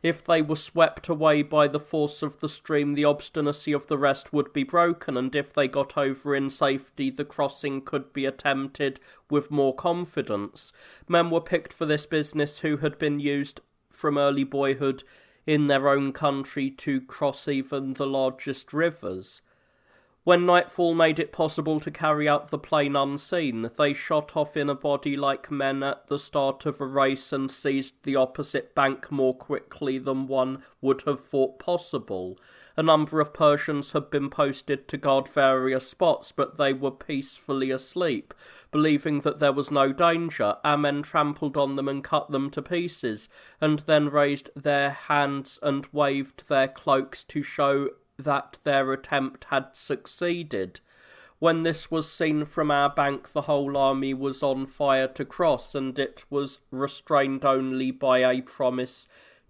If they were swept away by the force of the stream, the obstinacy of the rest would be broken, and if they got over in safety, the crossing could be attempted with more confidence. Men were picked for this business who had been used from early boyhood in their own country to cross even the largest rivers. When nightfall made it possible to carry out the plain unseen, they shot off in a body like men at the start of a race and seized the opposite bank more quickly than one would have thought possible. A number of Persians had been posted to guard various spots, but they were peacefully asleep. Believing that there was no danger, our men trampled on them and cut them to pieces, and then raised their hands and waved their cloaks to show that their attempt had succeeded. When this was seen from our bank, the whole army was on fire to cross, and it was restrained only by a promise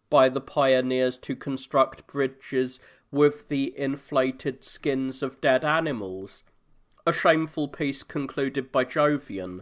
by the pioneers to construct bridges with the inflated skins of dead animals. A shameful piece concluded by Jovian.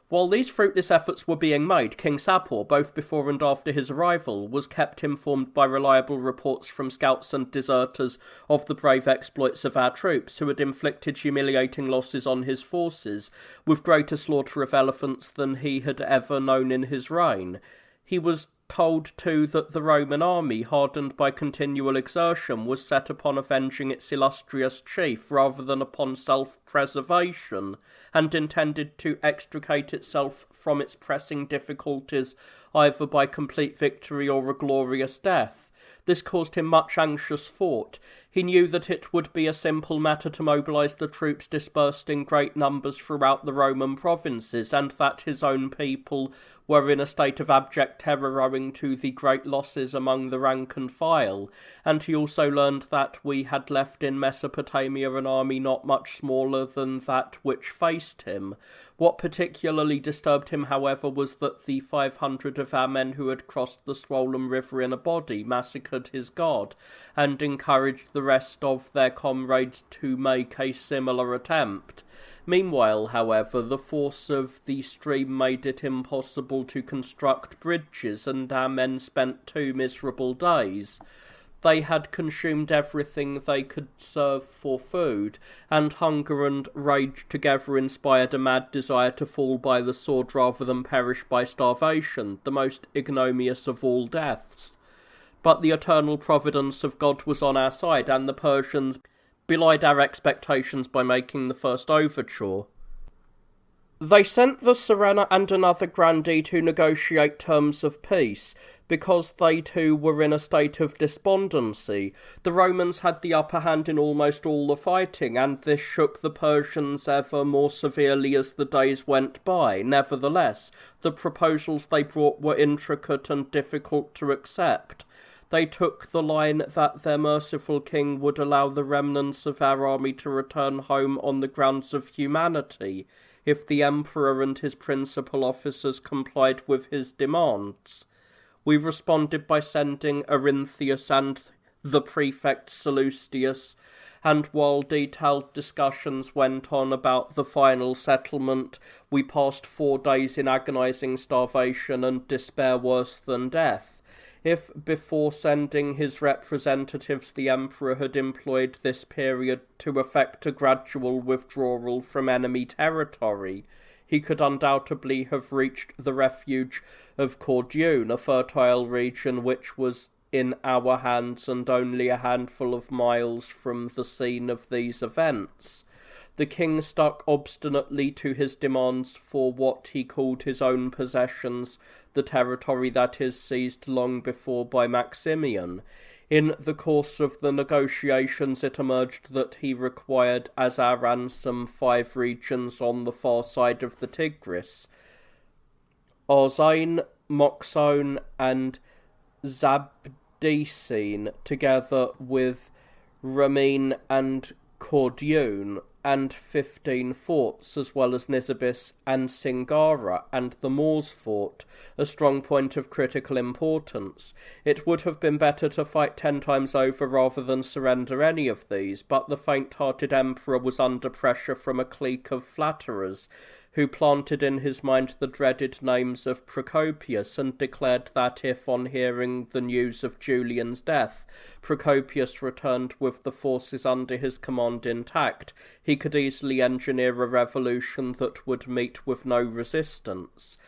While these fruitless efforts were being made, King Sapor, both before and after his arrival, was kept informed by reliable reports from scouts and deserters of the brave exploits of our troops, who had inflicted humiliating losses on his forces, with greater slaughter of elephants than he had ever known in his reign. He was told, too, that the Roman army, hardened by continual exertion, was set upon avenging its illustrious chief rather than upon self-preservation, and intended to extricate itself from its pressing difficulties either by complete victory or a glorious death. This caused him much anxious thought. He knew that it would be a simple matter to mobilize the troops dispersed in great numbers throughout the Roman provinces, and that his own people were in a state of abject terror owing to the great losses among the rank and file, and he also learned that we had left in Mesopotamia an army not much smaller than that which faced him. What particularly disturbed him, however, was that the 500 of our men who had crossed the swollen river in a body massacred his guard, and encouraged the rest of their comrades to make a similar attempt. Meanwhile, however, the force of the stream made it impossible to construct bridges, and our men spent 2 miserable days. They had consumed everything they could serve for food, and hunger and rage together inspired a mad desire to fall by the sword rather than perish by starvation, the most ignominious of all deaths. But the eternal providence of God was on our side, and the Persians belied our expectations by making the first overture. They sent the Serena and another grandee to negotiate terms of peace, because they too were in a state of despondency. The Romans had the upper hand in almost all the fighting, and this shook the Persians ever more severely as the days went by. Nevertheless, the proposals they brought were intricate and difficult to accept. They took the line that their merciful king would allow the remnants of our army to return home on the grounds of humanity, if the emperor and his principal officers complied with his demands. We responded by sending Arinthius and the prefect Sallustius, and while detailed discussions went on about the final settlement, we passed 4 days in agonizing starvation and despair worse than death. If before sending his representatives the emperor had employed this period to effect a gradual withdrawal from enemy territory, he could undoubtedly have reached the refuge of Ketone-Kun, a fertile region which was in our hands and only a handful of miles from the scene of these events. The king stuck obstinately to his demands for what he called his own possessions, the territory that is seized long before by Maximian. In the course of the negotiations it emerged that he required as our ransom 5 regions on the far side of the Tigris: Arzain, Moxone, and Zabdicene, together with Ramin and Ketone-Kun, and 15 forts, as well as Nisibis and Singara, and the Moors fort, a strong point of critical importance. It would have been better to fight 10 times over rather than surrender any of these, but the faint-hearted emperor was under pressure from a clique of flatterers, who planted in his mind the dreaded names of Procopius, and declared that if, on hearing the news of Julian's death, Procopius returned with the forces under his command intact, he could easily engineer a revolution that would meet with no resistance.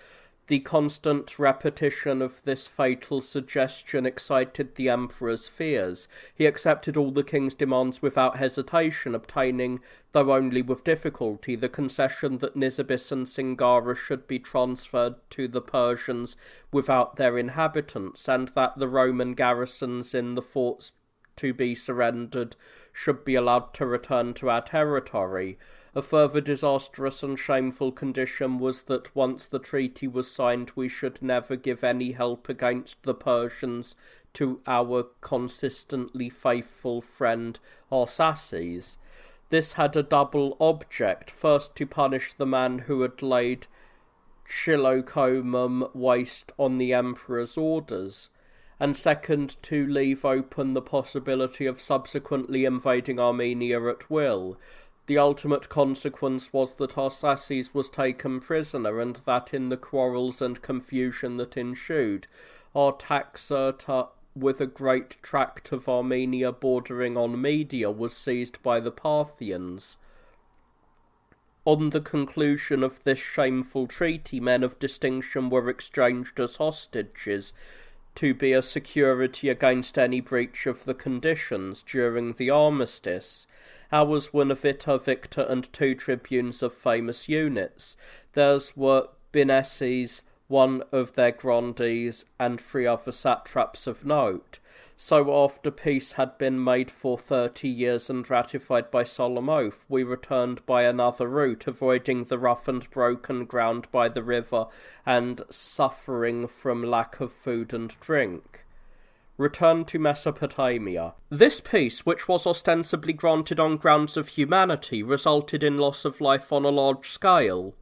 The constant repetition of this fatal suggestion excited the emperor's fears. He accepted all the king's demands without hesitation, obtaining, though only with difficulty, the concession that Nisibis and Singara should be transferred to the Persians without their inhabitants, and that the Roman garrisons in the forts to be surrendered should be allowed to return to our territory. A further disastrous and shameful condition was that once the treaty was signed we should never give any help against the Persians to our consistently faithful friend Arsaces. This had a double object: first, to punish the man who had laid Chilocomum waste on the emperor's orders, and second, to leave open the possibility of subsequently invading Armenia at will. The ultimate consequence was that Arsaces was taken prisoner, and that in the quarrels and confusion that ensued, Artaxerxes, with a great tract of Armenia bordering on Media, was seized by the Parthians. On the conclusion of this shameful treaty, men of distinction were exchanged as hostages, to be a security against any breach of the conditions during the armistice. Ours were Novita, Victor, and 2 tribunes of famous units. Theirs were Bineses, one of their grandees, and 3 other satraps of note. So after peace had been made for 30 years and ratified by solemn oath, we returned by another route, avoiding the rough and broken ground by the river, and suffering from lack of food and drink. Return to Mesopotamia. This peace, which was ostensibly granted on grounds of humanity, resulted in loss of life on a large scale.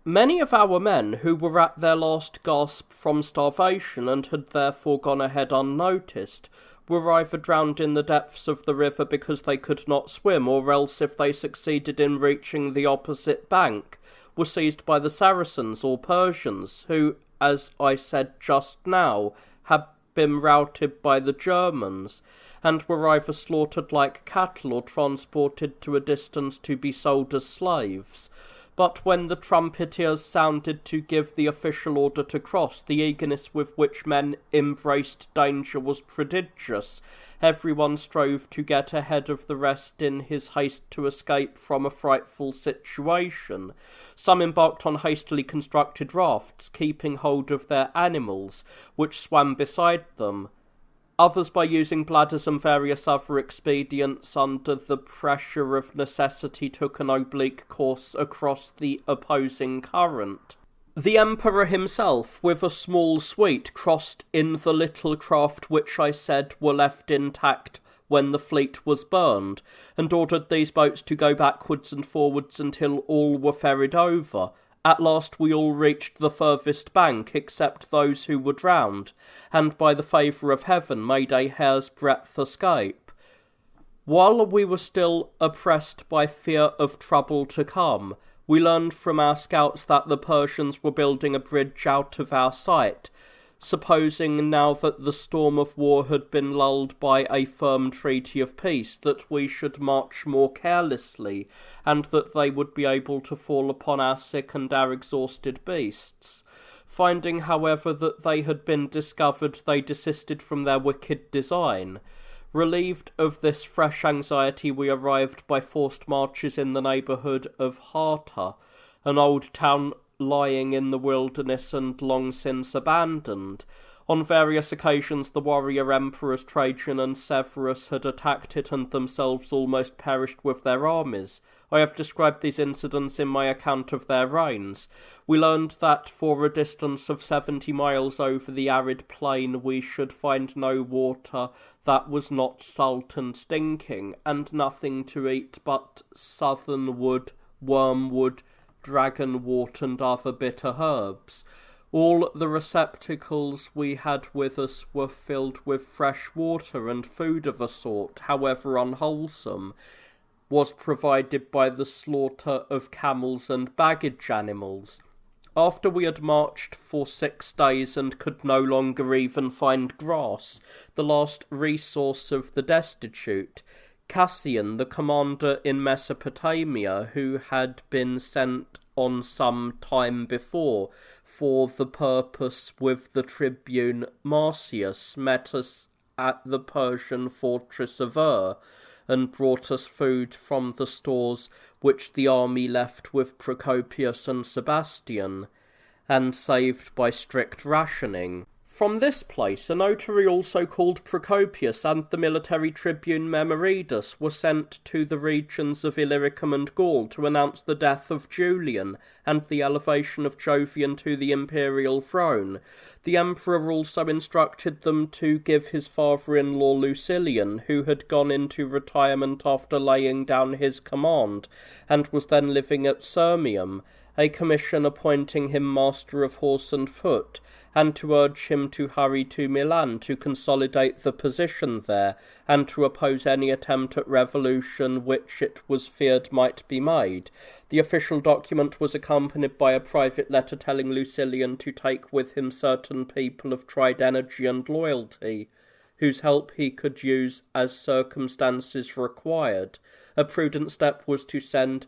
Many of our men, who were at their last gasp from starvation and had therefore gone ahead unnoticed, were either drowned in the depths of the river because they could not swim, or else, if they succeeded in reaching the opposite bank, were seized by the Saracens or Persians, who, as I said just now, had been routed by the Germans, and were either slaughtered like cattle or transported to a distance to be sold as slaves. But when the trumpeters sounded to give the official order to cross, the eagerness with which men embraced danger was prodigious. Everyone strove to get ahead of the rest in his haste to escape from a frightful situation. Some embarked on hastily constructed rafts, keeping hold of their animals, which swam beside them. Others, by using bladders and various other expedients under the pressure of necessity, took an oblique course across the opposing current. The emperor himself, with a small suite, crossed in the little craft which I said were left intact when the fleet was burned, and ordered these boats to go backwards and forwards until all were ferried over. At last we all reached the furthest bank, except those who were drowned, and by the favour of heaven made a hair's breadth escape. While we were still oppressed by fear of trouble to come, we learned from our scouts that the Persians were building a bridge out of our sight, supposing now that the storm of war had been lulled by a firm treaty of peace, that we should march more carelessly, and that they would be able to fall upon our sick and our exhausted beasts. Finding, however, that they had been discovered, they desisted from their wicked design. Relieved of this fresh anxiety, we arrived by forced marches in the neighbourhood of Harta, an old town lying in the wilderness and long since abandoned. On various occasions the warrior emperors Trajan and Severus had attacked it and themselves almost perished with their armies. I have described these incidents in my account of their reigns. We learned that for a distance of 70 miles over the arid plain we should find no water that was not salt and stinking, and nothing to eat but southern wood, wormwood, dragonwort, and other bitter herbs. All the receptacles we had with us were filled with fresh water, and food of a sort, however unwholesome, was provided by the slaughter of camels and baggage animals. After we had marched for 6 days and could no longer even find grass, the last resource of the destitute, Cassian, the commander in Mesopotamia, who had been sent on some time before for the purpose with the tribune Marcius, met us at the Persian fortress of and brought us food from the stores which the army left with Procopius and Sebastian, and saved by strict rationing. From this place, a notary also called Procopius and the military tribune Memoridus were sent to the regions of Illyricum and Gaul to announce the death of Julian and the elevation of Jovian to the imperial throne. The emperor also instructed them to give his father-in-law Lucilian, who had gone into retirement after laying down his command, and was then living at Sirmium, a commission appointing him master of horse and foot, and to urge him to hurry to Milan to consolidate the position there, and to oppose any attempt at revolution which it was feared might be made. The official document was accompanied by a private letter telling Lucilian to take with him certain people of tried energy and loyalty, whose help he could use as circumstances required. A prudent step was to send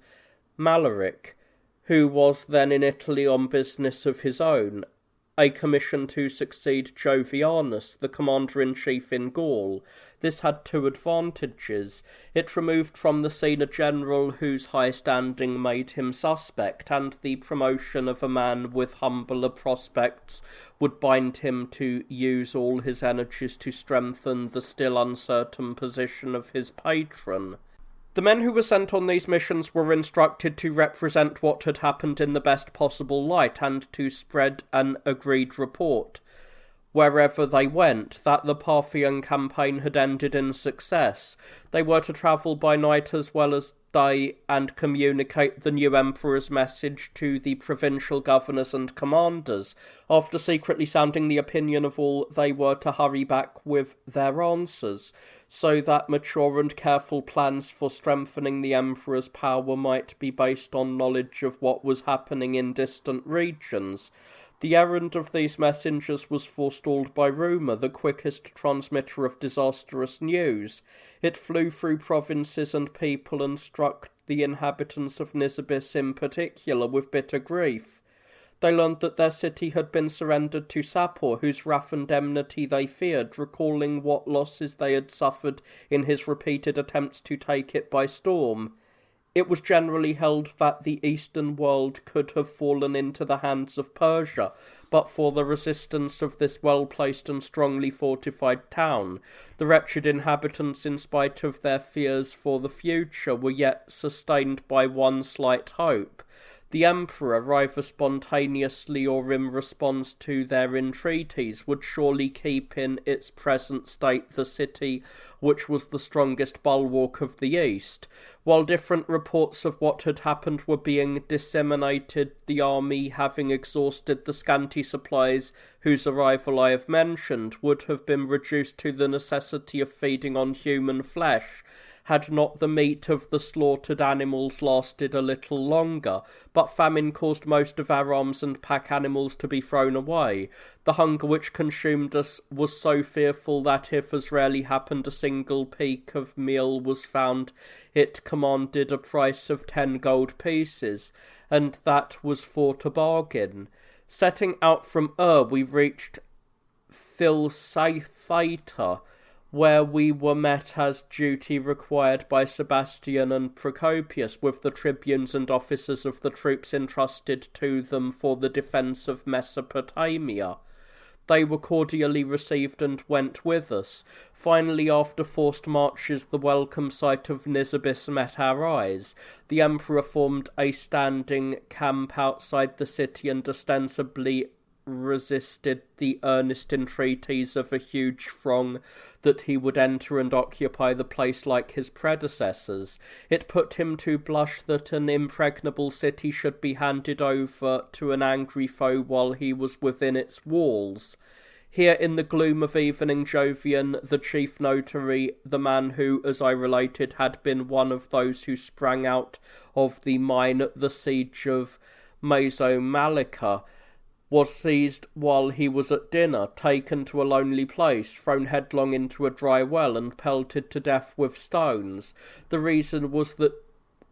Malaric, who was then in Italy on business of his own, a commission to succeed Jovianus, the commander-in-chief in Gaul. This had 2 advantages. It removed from the scene a general whose high standing made him suspect, and the promotion of a man with humbler prospects would bind him to use all his energies to strengthen the still uncertain position of his patron. The men who were sent on these missions were instructed to represent what had happened in the best possible light, and to spread an agreed report, wherever they went, that the Parthian campaign had ended in success. They were to travel by night as well as day, and communicate the new emperor's message to the provincial governors and commanders. After secretly sounding the opinion of all, they were to hurry back with their answers, so that mature and careful plans for strengthening the emperor's power might be based on knowledge of what was happening in distant regions. The errand of these messengers was forestalled by rumour, the quickest transmitter of disastrous news. It flew through provinces and people and struck the inhabitants of Nisibis in particular with bitter grief. They learned that their city had been surrendered to Sapor, whose wrath and enmity they feared, recalling what losses they had suffered in his repeated attempts to take it by storm. It was generally held that the eastern world could have fallen into the hands of Persia, but for the resistance of this well-placed and strongly fortified town. The wretched inhabitants, in spite of their fears for the future, were yet sustained by one slight hope. The emperor, either spontaneously or in response to their entreaties, would surely keep in its present state the city which was the strongest bulwark of the East. While different reports of what had happened were being disseminated, the army, having exhausted the scanty supplies whose arrival I have mentioned, would have been reduced to the necessity of feeding on human flesh, had not the meat of the slaughtered animals lasted a little longer, but famine caused most of our arms and pack animals to be thrown away. The hunger which consumed us was so fearful that if, as rarely happened, a single peak of meal was found, it commanded a price of 10 gold pieces, and that was for to bargain. Setting out from we reached Philsaithaeta, where we were met as duty required by Sebastian and Procopius, with the tribunes and officers of the troops entrusted to them for the defence of Mesopotamia. They were cordially received and went with us. Finally, after forced marches, the welcome sight of Nisibis met our eyes. The emperor formed a standing camp outside the city and ostensibly resisted the earnest entreaties of a huge throng that he would enter and occupy the place like his predecessors. It put him to blush that an impregnable city should be handed over to an angry foe while he was within its walls. Here in the gloom of evening, Jovian, the chief notary, the man who, as I related, had been one of those who sprang out of the mine at the siege of Mesomalica, was seized while he was at dinner, taken to a lonely place, thrown headlong into a dry well, and pelted to death with stones. The reason was that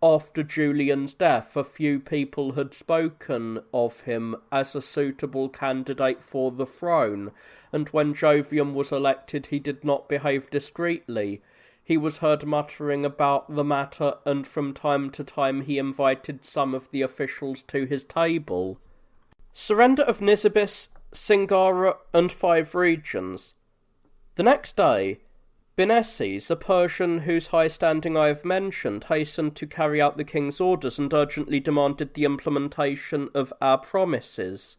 after Julian's death, a few people had spoken of him as a suitable candidate for the throne, and when Jovian was elected he did not behave discreetly. He was heard muttering about the matter, and from time to time he invited some of the officials to his table. Surrender of Nisibis, Singara, and 5 regions. The next day, Bineses, a Persian whose high standing I have mentioned, hastened to carry out the king's orders and urgently demanded the implementation of our promises.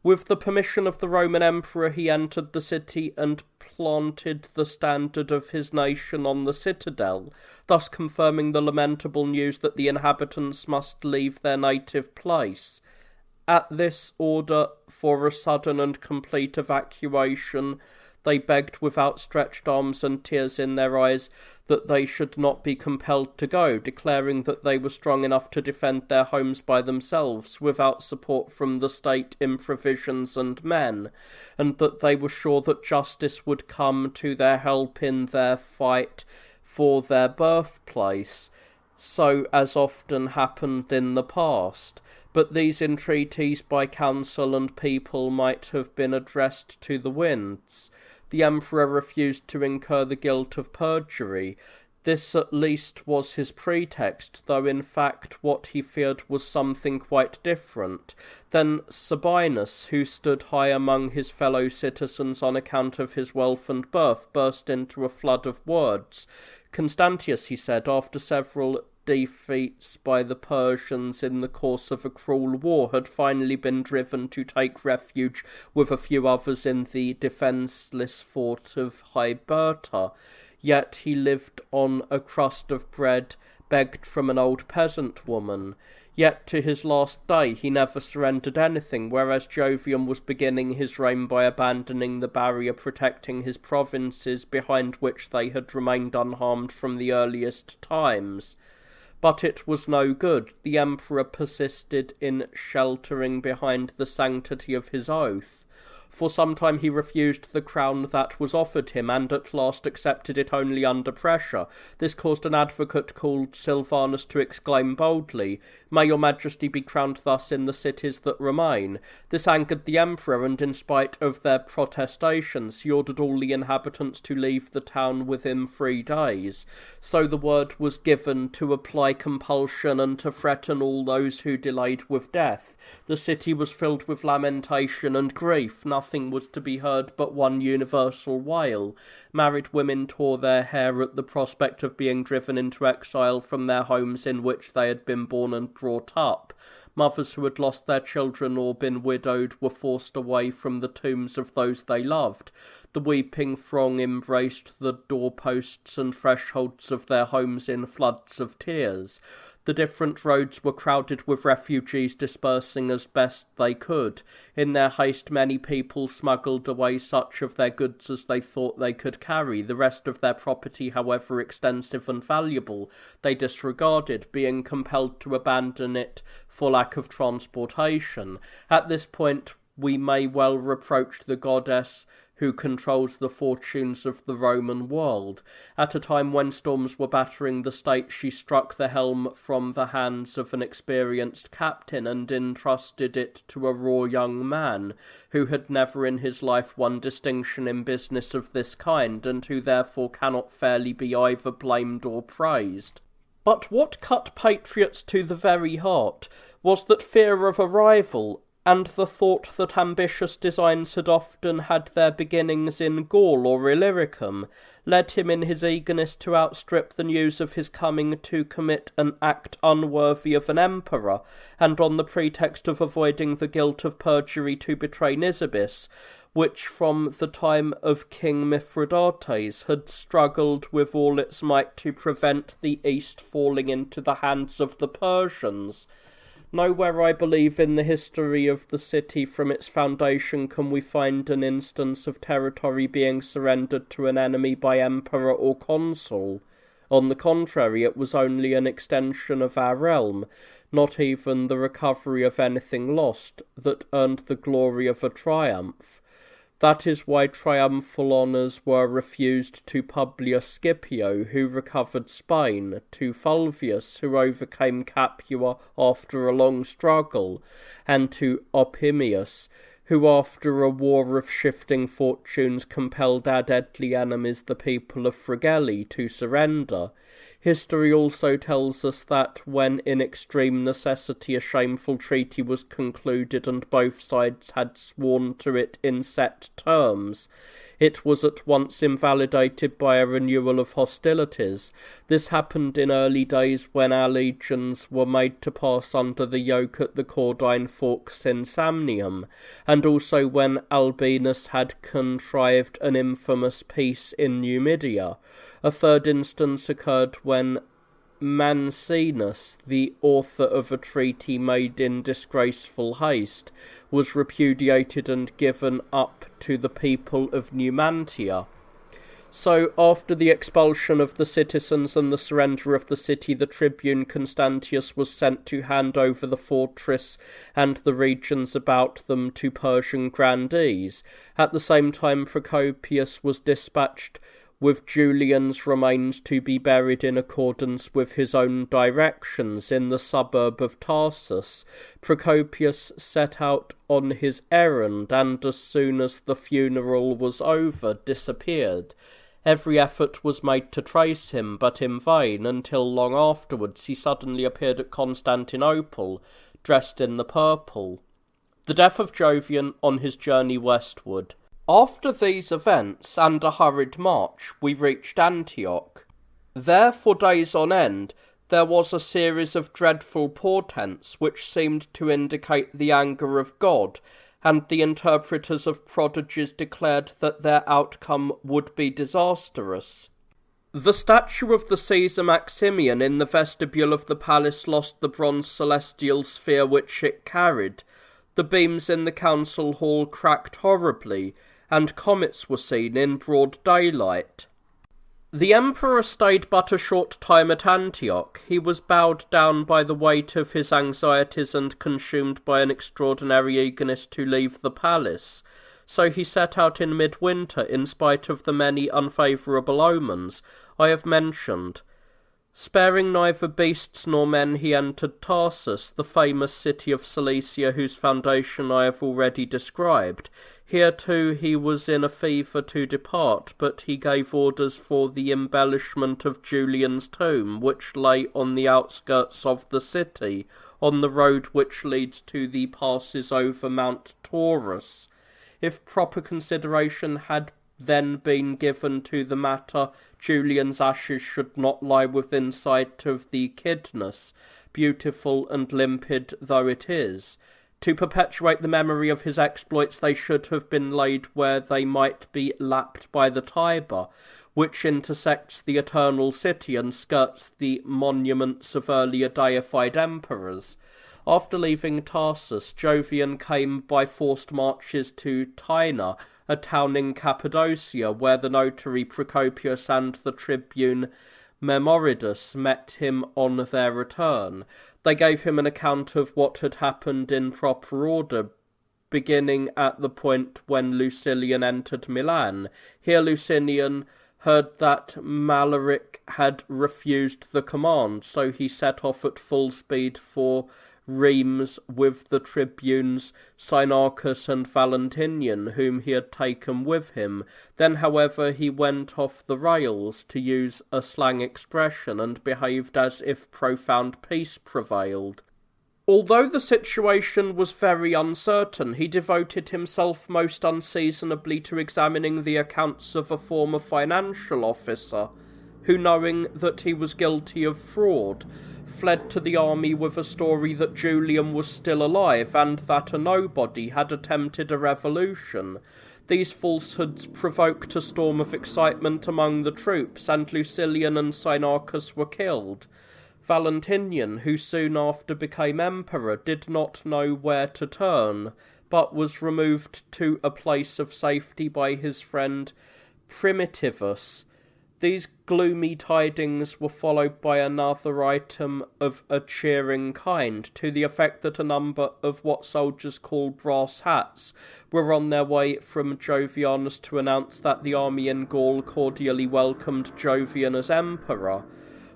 With the permission of the Roman emperor, he entered the city and planted the standard of his nation on the citadel, thus confirming the lamentable news that the inhabitants must leave their native place. At this order for a sudden and complete evacuation, they begged with outstretched arms and tears in their eyes that they should not be compelled to go, declaring that they were strong enough to defend their homes by themselves, without support from the state in provisions and men, and that they were sure that justice would come to their help in their fight for their birthplace, so as often happened in the past. But these entreaties by council and people might have been addressed to the winds. The emperor refused to incur the guilt of perjury. This at least was his pretext, though in fact what he feared was something quite different. Then Sabinus, who stood high among his fellow citizens on account of his wealth and birth, burst into a flood of words. Constantius, he said, after several defeats by the Persians in the course of a cruel war, had finally been driven to take refuge with a few others in the defenceless fort of Hyberta. Yet he lived on a crust of bread begged from an old peasant woman. Yet to his last day he never surrendered anything, whereas Jovian was beginning his reign by abandoning the barrier protecting his provinces, behind which they had remained unharmed from the earliest times. But it was no good. The emperor persisted in sheltering behind the sanctity of his oath. For some time he refused the crown that was offered him, and at last accepted it only under pressure. This caused an advocate called Silvanus to exclaim boldly, "May your majesty be crowned thus in the cities that remain." This angered the emperor, and in spite of their protestations, he ordered all the inhabitants to leave the town within 3 days. So the word was given to apply compulsion and to threaten all those who delayed with death. The city was filled with lamentation and grief. Nothing was to be heard but one universal wail. Married women tore their hair at the prospect of being driven into exile from their homes in which they had been born and brought up. Mothers who had lost their children or been widowed were forced away from the tombs of those they loved. The weeping throng embraced the doorposts and thresholds of their homes in floods of tears. The different roads were crowded with refugees dispersing as best they could. In their haste, many people smuggled away such of their goods as they thought they could carry. The rest of their property, however extensive and valuable, they disregarded, being compelled to abandon it for lack of transportation. At this point, we may well reproach the goddess who controls the fortunes of the Roman world. At a time when storms were battering the state, she struck the helm from the hands of an experienced captain and entrusted it to a raw young man, who had never in his life won distinction in business of this kind, and who therefore cannot fairly be either blamed or praised. But what cut patriots to the very heart was that fear of a rival, and the thought that ambitious designs had often had their beginnings in Gaul or Illyricum, led him in his eagerness to outstrip the news of his coming to commit an act unworthy of an emperor, and on the pretext of avoiding the guilt of perjury to betray Nisibis, which from the time of King Mithridates had struggled with all its might to prevent the East falling into the hands of the Persians. Nowhere, I believe, in the history of the city from its foundation can we find an instance of territory being surrendered to an enemy by emperor or consul. On the contrary, it was only an extension of our realm, not even the recovery of anything lost, that earned the glory of a triumph. That is why triumphal honours were refused to Publius Scipio, who recovered Spain, to Fulvius, who overcame Capua after a long struggle, and to Opimius, who after a war of shifting fortunes compelled our deadly enemies, the people of Fregellae, to surrender. History also tells us that when in extreme necessity a shameful treaty was concluded and both sides had sworn to it in set terms, it was at once invalidated by a renewal of hostilities. This happened in early days when our legions were made to pass under the yoke at the Caudine Forks in Samnium, and also when Albinus had contrived an infamous peace in Numidia. A third instance occurred when Marcellinus, the author of a treaty made in disgraceful haste, was repudiated and given up to the people of Numantia. So, after the expulsion of the citizens and the surrender of the city, the tribune Constantius was sent to hand over the fortress and the regions about them to Persian grandees. At the same time, Procopius was dispatched with Julian's remains to be buried in accordance with his own directions in the suburb of Tarsus. Procopius set out on his errand, and as soon as the funeral was over, disappeared. Every effort was made to trace him, but in vain, until long afterwards he suddenly appeared at Constantinople, dressed in the purple. The death of Jovian on his journey westward. After these events, and a hurried march, we reached Antioch. There, for days on end, there was a series of dreadful portents which seemed to indicate the anger of God, and the interpreters of prodigies declared that their outcome would be disastrous. The statue of the Caesar Maximian in the vestibule of the palace lost the bronze celestial sphere which it carried. The beams in the council hall cracked horribly, and comets were seen in broad daylight. The emperor stayed but a short time at Antioch. He was bowed down by the weight of his anxieties and consumed by an extraordinary eagerness to leave the palace. So he set out in midwinter, in spite of the many unfavourable omens I have mentioned. Sparing neither beasts nor men, he entered Tarsus, the famous city of Cilicia, whose foundation I have already described. Here too he was in a fever to depart, but he gave orders for the embellishment of Julian's tomb, which lay on the outskirts of the city, on the road which leads to the passes over Mount Taurus. If proper consideration had then been given to the matter, Julian's ashes should not lie within sight of the Cydnus, beautiful and limpid though it is. To perpetuate the memory of his exploits, they should have been laid where they might be lapped by the Tiber, which intersects the Eternal City and skirts the monuments of earlier deified emperors. After leaving Tarsus, Jovian came by forced marches to Tyana, a town in Cappadocia, where the notary Procopius and the tribune Memoridus met him on their return. They gave him an account of what had happened in proper order, beginning at the point when Lucilian entered Milan. Here Lucinian heard that Malaric had refused the command, so he set off at full speed for Rheims with the tribunes Sinarchus and Valentinian, whom he had taken with him. Then, however, he went off the rails, to use a slang expression, and behaved as if profound peace prevailed. Although the situation was very uncertain, he devoted himself most unseasonably to examining the accounts of a former financial officer, who, knowing that he was guilty of fraud, fled to the army with a story that Julian was still alive and that a nobody had attempted a revolution. These falsehoods provoked a storm of excitement among the troops, and Lucilian and Sinarchus were killed. Valentinian, who soon after became emperor, did not know where to turn, but was removed to a place of safety by his friend Primitivus. These gloomy tidings were followed by another item of a cheering kind, to the effect that a number of what soldiers call brass hats were on their way from Jovianus to announce that the army in Gaul cordially welcomed Jovian as emperor.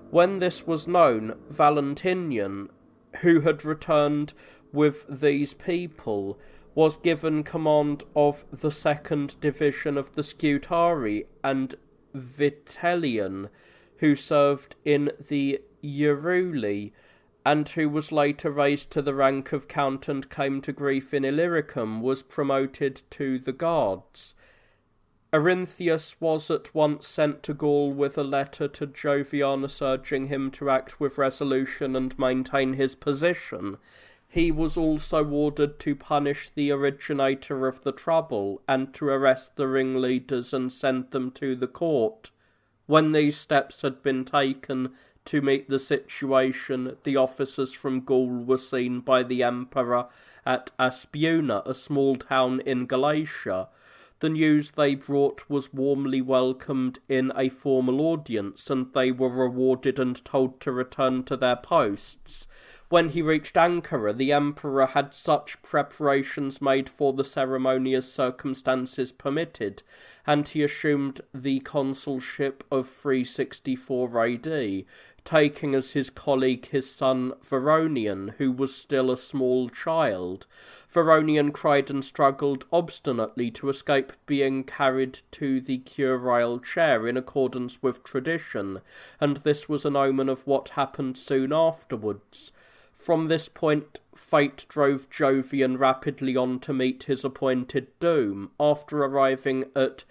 When this was known, Valentinian, who had returned with these people, was given command of the 2nd division of the Scutari, and Vitellian, who served in the Euruli, and who was later raised to the rank of count and came to grief in Illyricum, was promoted to the guards. Arinthius was at once sent to Gaul with a letter to Jovianus urging him to act with resolution and maintain his position. He was also ordered to punish the originator of the trouble and to arrest the ringleaders and send them to the court. When these steps had been taken to meet the situation, the officers from Gaul were seen by the emperor at Aspuna, a small town in Galatia. The news they brought was warmly welcomed in a formal audience, and they were rewarded and told to return to their posts. When he reached Ankara, the emperor had such preparations made for the ceremony as circumstances permitted, and he assumed the consulship of 364 AD, taking as his colleague his son Veronian, who was still a small child. Veronian cried and struggled obstinately to escape being carried to the curule chair in accordance with tradition, and this was an omen of what happened soon afterwards. From this point, fate drove Jovian rapidly on to meet his appointed doom. After arriving at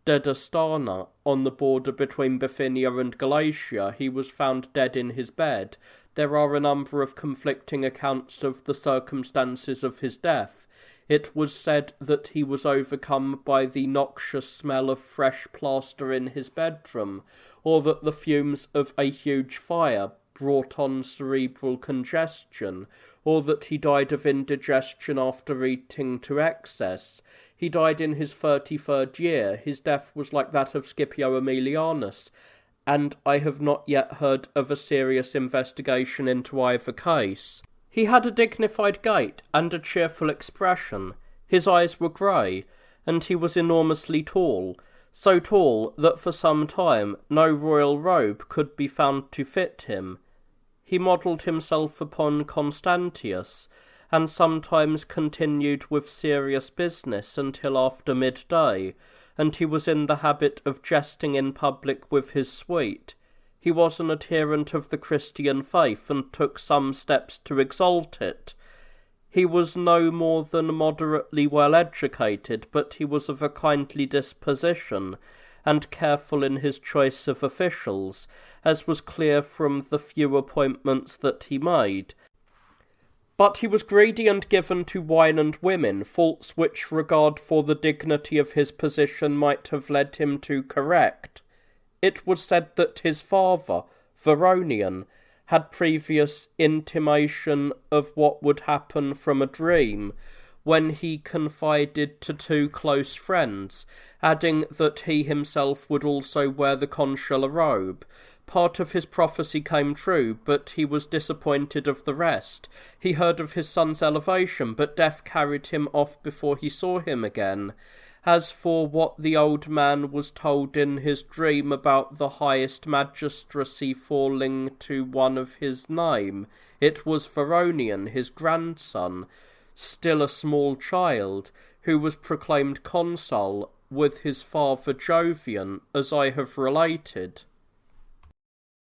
Dedastana, on the border between Bithynia and Galatia, he was found dead in his bed. There are a number of conflicting accounts of the circumstances of his death. It was said that he was overcome by the noxious smell of fresh plaster in his bedroom, or that the fumes of a huge fire brought on cerebral congestion, or that he died of indigestion after eating to excess. He died in his 33rd year. His death was like that of Scipio Aemilianus, and I have not yet heard of a serious investigation into either case. He had a dignified gait and a cheerful expression. His eyes were grey, and he was enormously tall, so tall that for some time no royal robe could be found to fit him. He modelled himself upon Constantius, and sometimes continued with serious business until after midday, and he was in the habit of jesting in public with his suite. He was an adherent of the Christian faith, and took some steps to exalt it. He was no more than moderately well educated, but he was of a kindly disposition, and careful in his choice of officials, as was clear from the few appointments that he made. But he was greedy and given to wine and women, faults which regard for the dignity of his position might have led him to correct. It was said that his father, Veronian, had previous intimation of what would happen from a dream, when he confided to two close friends, adding that he himself would also wear the consular robe. Part of his prophecy came true, but he was disappointed of the rest. He heard of his son's elevation, but death carried him off before he saw him again. As for what the old man was told in his dream about the highest magistracy falling to one of his name, it was Veronian, his grandson, still a small child, who was proclaimed consul with his father Jovian, as I have related.